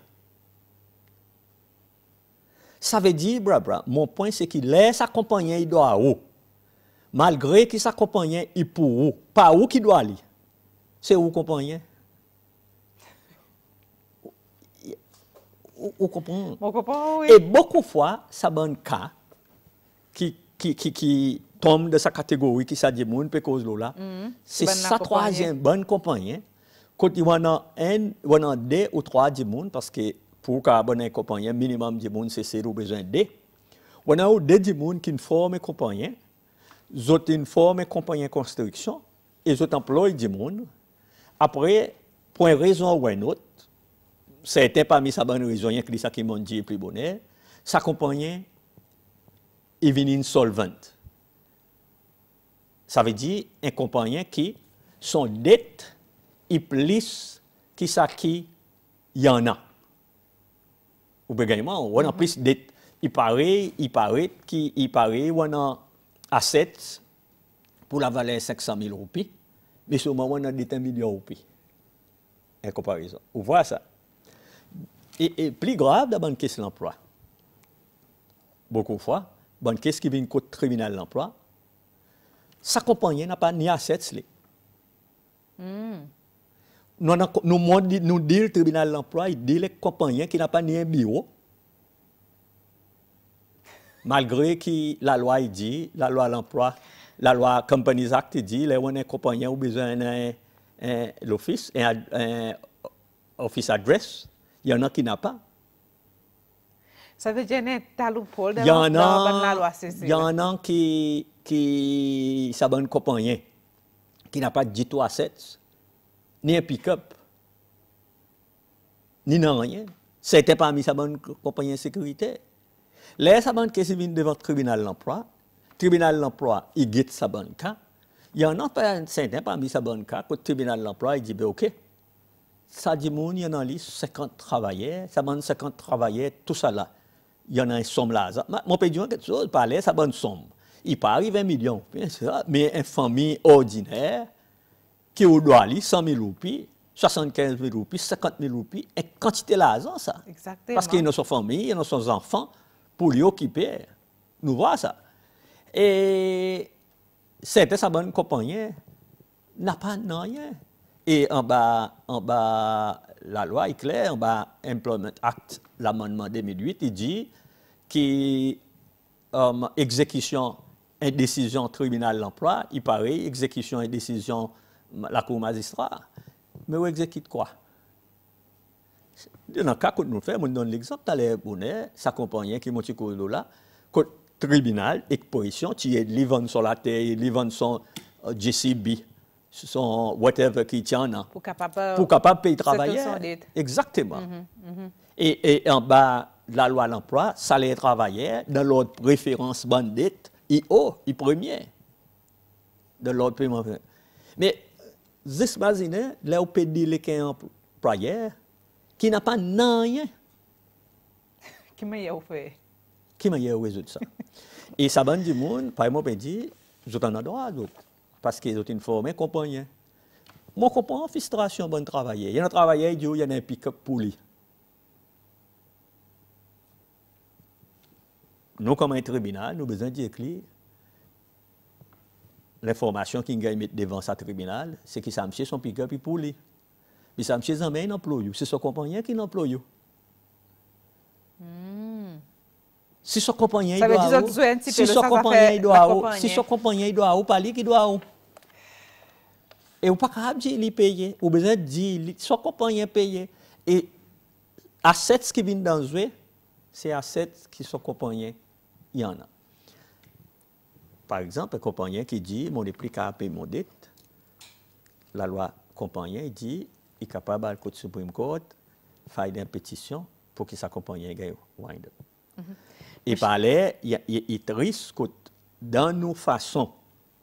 Ça veut dire, mon point c'est qu'il laisse accompagner, il doit où. Malgré qu'il s'accompagne, il pour où. Pas où qu'il doit aller. C'est où compagnon. Vous comprenez? Oui. Et beaucoup de fois, ça un cas qui tombe de sa catégorie, qui s'est dit, cause là, c'est sa troisième bonne compagnie. Quand il y a deux ou trois de monde, parce que pour qu'un bonne compagnie, minimum de monde, c'est besoin de deux. On a deux de monde qui forment une compagnie, ils ont forment une compagnie de construction, et ils emploient du monde. Après, pour une raison ou une autre, certains parmi sa bonne raison, il y a qui m'ont dit plus bonheur, sa compagnie il vient insolvent. Ça veut dire un compagnon qui, son dette, il plus qui ça qui y en a. Ou bien, on a plus de dette. Il paraît, on a assets pour la valeur de 500 000 roupies, mais sur le moment, on a dette 1 million de roupies. En comparaison. Vous voyez ça? Et plus grave, dans la caisse de l'emploi. Beaucoup de fois, dans la caisse qui vient contre le tribunal de l'emploi, sa compagnie n'a pas ni assets. Nous dit le tribunal de l'emploi, il dit les compagnies qui n'a pas ni un bureau. Malgré que la loi dit, la loi de l'emploi, la loi Companies Act dit, les compagnies ont besoin d'un l'office, un office address, il y en a qui n'a pas. Ça veut dire qu'il y a loophole dans la loi. Il y en a qui ça bonne compagnie qui n'a pas du tout assets, ni un pick-up, ni rien. C'était parmi sa bonne compagnie de sécurité. Là, sa bonne qui vient devant le tribunal de l'emploi, il guette sa bonne cas. Il y en a pas certains parmi sa bonne cas, que le tribunal de l'emploi, il dit, ben, OK, ça dit, il y en a 50 travailleurs, ça bonne 50 travailleurs, tout ça là. Il y en a une somme là. Mon pays dit quelque chose, parler, ça bonne somme. Il pas arriver 1 million, mais une famille ordinaire qui doit aller 100 000 roupies, 75 000 roupies, 50 000 roupies, et quantité d'argent ça. Exactement. Parce qu'il y a sa famille, il y a ses enfants pour lui occuper. Nous voyons ça. Et c'était sa bonne compagnie, n'a pas rien. Et en bas, la loi est claire, en bas, Employment Act, l'amendement 2008, il dit qu'exécution et décision tribunal de l'emploi, il paraît, exécution et décision la cour magistrat. Mais où exécute quoi? Dans le cas que nous faisons, on donne l'exemple, dans les bonnets, sa compagnie qui monte au là, que tribunal, exposition, tu es livre sur la terre, livre sur JCB, son whatever qui tient là. Pour capable payer travailler. Exactement. Et en bas de la loi de l'emploi, salaire travailleur, dans l'ordre préférence bandite, il premier. De l'ordre paiement. Mais, vous imaginez, là, on peut dire qu'il y a un employeur qui n'a pas rien. Qui m'a fait? Qui m'a résoudre ça? Et ça bande du monde, par exemple, dit, je t'en ai droit d'autres. Parce qu'ils ont une formée compagnie. Moi, je comprends la frustration de travailler. Il y a un travailleur, il y a un pick-up pour lui. Nous, comme un tribunal, nous avons besoin de dire clair. L'information qu'il gagne devant ce tribunal, c'est que ça me son pick-up pour lui. Mais ça me un employé. C'est son compagnon qui l'emploie. Si son compagnon doit parler qui doit et ou pas capable de lui payer, ou besoin de dire son compagnon payer et assets qui viennent dans le c'est assets qui sont compagnon il y en a. Par exemple, un compagnon qui dit mon n'est plus capable de payer mon dette, la loi compagnon dit il est capable d'aller au Supreme Court, faire une pétition pour que sa compagnie gagne wind-up. Et par là, il est triste que dans nos façons,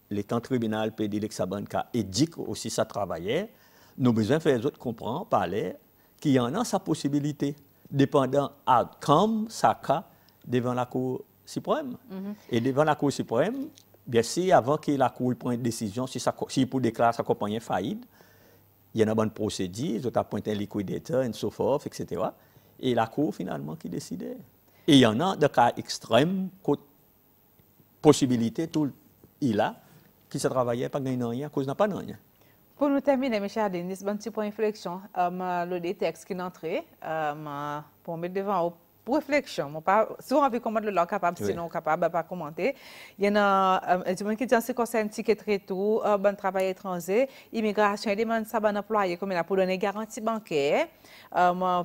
les temps tribunal peut dire que ça bonne cas et dit aussi ça travaillait, nous avons besoin de faire les autres comprendre, parler, qu'il y en a sa possibilité, dépendant outcome, ça cas, devant la Cour suprême. Et devant la Cour suprême, bien sûr, avant que la Cour prenne une décision, si pour déclarer sa compagnie faillite, il y a une bonne procédure, ils ont appointé un liquidateur, and so forth, etc. Et la Cour, finalement, qui décidait. Et il y en a des cas extrêmes, possibilité, tout il a, qui se travaillait pas gagner rien, à cause n'a pas rien. Pour nous terminer, M. Adenis, un petit point de réflexion. Le texte qui est entré, pour mettre devant pour réflexion, si on a vu comment le loi capable, sinon capable de pas commenter. Il y en a des gens qui disent que c'est un ticket très tout, bon travail étranger, immigration, il demande ça bon employé comme pour donner garantie bancaire.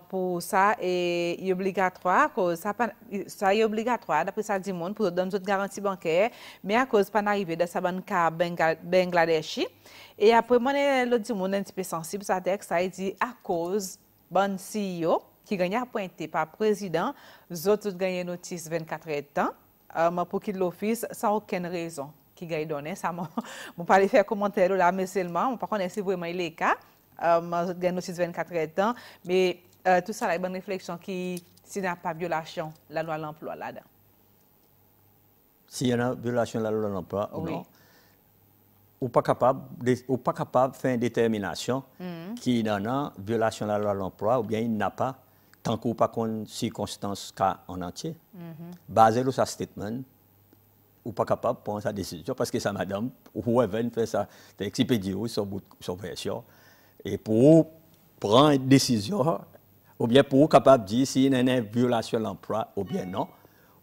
Pour ça est obligatoire, ça est obligatoire d'après ça dit monde pour donner une garantie bancaire, mais à cause pas d'arriver de ça bon cas Bangladeshi. Et après moi le dit monde un petit peu sensible ça texte ça dit à cause bon CEO qui gagne appointé par président, les autres gagnent notice 24 heures de temps, pour quitter l'office sans aucune raison qui gagne donné. Ça, je ne pas faire commentaire là, mais seulement, par contre, si vraiment il est le cas, je gagne aussi 24 heures de temps, mais tout ça, là, une bonne réflexion qui, s'il n'y a pas de violation, la loi de l'emploi là-dedans. S'il y a une violation de la loi de l'emploi, Oui. non. Ou pas capable de faire une détermination qui y en a violation de la loi de l'emploi ou bien il n'a pas tant qu'on pas qu'on circonstance cas en entier. Basé sur sa statement ou pas capable de prendre sa décision parce que ça madame ou elle fait ça expédié son version et pour prendre une décision ou bien pour capable de dire s'il y a une violation de l'emploi ou bien non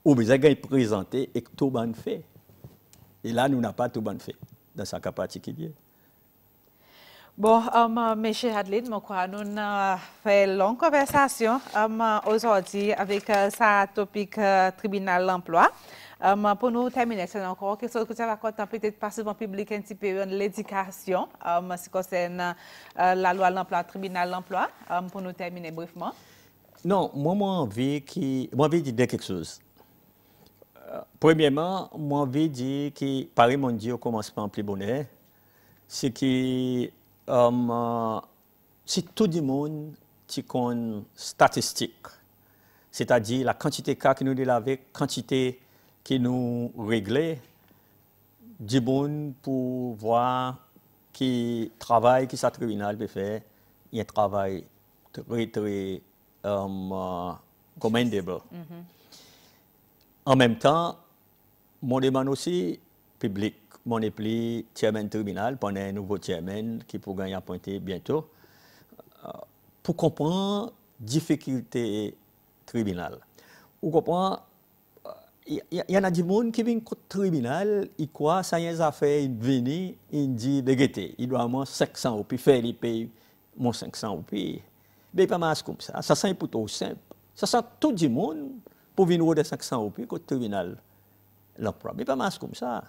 ou bien il présenter et que tout bon fait. Et là nous n'a pas tout bon fait dans sa cas particulier. Bon, M. Hadlin, je crois que nous avons fait une longue conversation aujourd'hui avec sa topic tribunal de l'emploi. Pour nous terminer, c'est encore quelque chose que ça va content peut-être pas souvent public un petit peu l'éducation, ce qui concerne la loi de l'emploi, tribunal de l'emploi. Pour nous terminer brièvement. Non, moi, j'ai envie de dire quelque chose. Premièrement, moi, j'ai envie de dire que Paris mondial au commencement en plus bonheur, c'est que si tout le monde qui une statistique, c'est-à-dire la quantité de cas que nous délavons, la quantité que nous réglons, du monde pour voir qui travail que ce tribunal peut faire, il y a un travail très, très commendable. En même temps, mon demande aussi public, mon appelé chairman tribunal, pendant un nouveau chairman qui pourra gagner appointé bientôt, pour comprendre les difficultés tribunal. Vous comprenez, il y en a des gens qui viennent au tribunal, ils croient que ça y est, affaire, ils viennent, ils disent, il doit avoir 500 puis faire les payer mon 500 puis. Mais pas mal comme ça. Ça c'est plutôt simple. Ça sent tout le monde pour venir de 500 puis au tribunal l'emploi. Mais pas mal comme ça.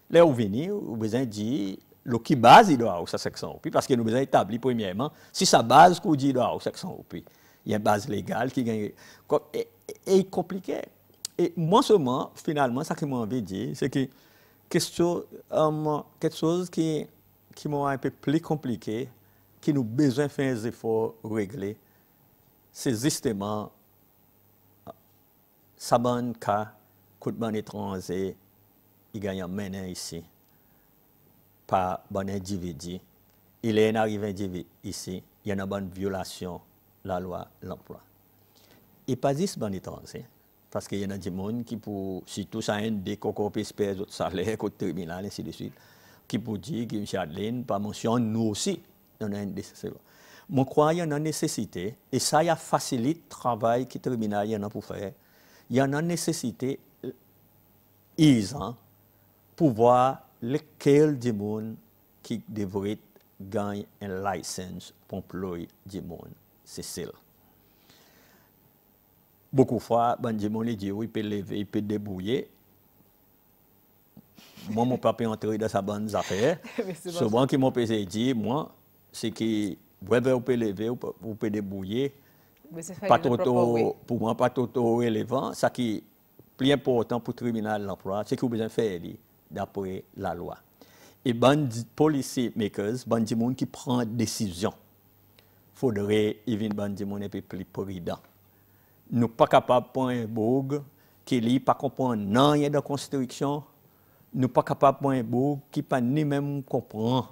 Là, vous venez, vous avez besoin de dire, le qui base, il doit avoir 500 puis, parce que nous avons besoin d'établir, premièrement, si sa base, qu'on dit, il doit avoir 500 puis. Il y a une base légale qui gagne. Et compliqué. Et moi seulement, finalement, ça que j'ai envie de dire, c'est que quelque chose qui m'a un peu plus compliqué, qui nous besoin de faire des efforts régler, c'est justement ça bon cas coup de ban étranger, il gagne un mené ici par bon individu. Il est arrivé individu ici, il y a une bonne violation de la loi de l'emploi. Et pas juste bon étranger. Parce qu'il y en a des gens qui, si tout ça a un décoco, puis espèce de salaire, au tribunal, ainsi de suite, qui pour dire que M. Adeline, par mention, nous aussi, on a une nécessité. Je crois qu'il y a une nécessité, et ça, il facilite le travail que le tribunal y en a pour faire. Il y a une nécessité, pour voir lequel des gens qui devraient gagner une licence pour employer des gens. C'est celle. Beaucoup de fois, les gens disent oui, il peut lever, il peut débrouiller. Moi, mon papa est entré dans sa bonne affaire. Souvent, qui m'ont dit, moi, c'est que vous pouvez lever, vous pouvez débrouiller. Pas trop, pour moi, pas trop relevant. Ce qui est plus important pour le tribunal de l'emploi, c'est que vous besoin de faire d'après la loi. Et les policy makers, les gens qui prennent des décisions, il faudrait évidemment des gens un peu plus prudents. Nous ne sommes pas capables de prendre un bourg qui ne pas comprendre rien de la construction. Nous ne sommes pas capables de prendre un bourg qui ne pas ni même comprendre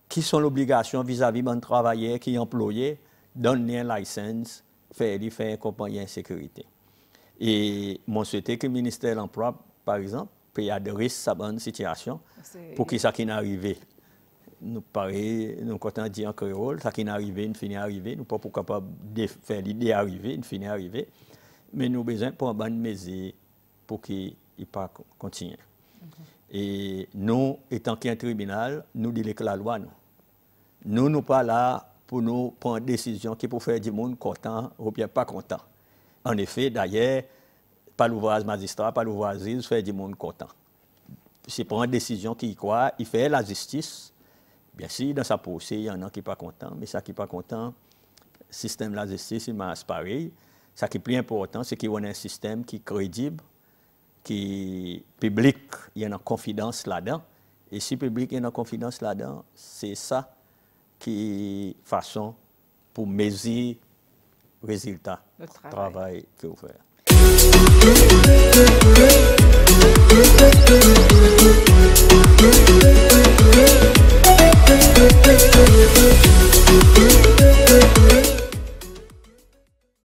qui sont les obligations vis-à-vis de travailleurs qui sont employés, donner une licence, faire une compagnie en sécurité. Et moi, souhaite que le ministère de l'Emploi, par exemple, peut adresser sa bonne situation pour que ça qui n'est arrivé. Nous paraît, nous comptons dire en créole, ça qui n'est arrivé, nous finit arrivé, nous ne sommes pas capables de faire l'idée arriver, nous finit arriver, mais nous avons besoin de prendre une bonne mesure pour qu'il ne pas continue. Et nous, étant qu'un tribunal, nous disons que la loi, nous ne sommes pas là pour nous prendre une décision qui pour faire du monde content ou bien pas content. En effet, d'ailleurs, pas l'ouvrage magistrat, pas l'ouvrage juge, faire du monde content. C'est prendre une décision qui croit, il fait la justice. Bien sûr, dans sa pensée, il y en a qui ne sont pas contents, mais ça qui n'est pas content, le système de la justice, il marche pareil. Ce qui est plus important, c'est qu'on a un système qui est crédible, qui est public, il y a une confiance là-dedans. Et si le public a une confiance là-dedans, c'est ça qui est façon pour mesurer le résultat du travail que vous faites.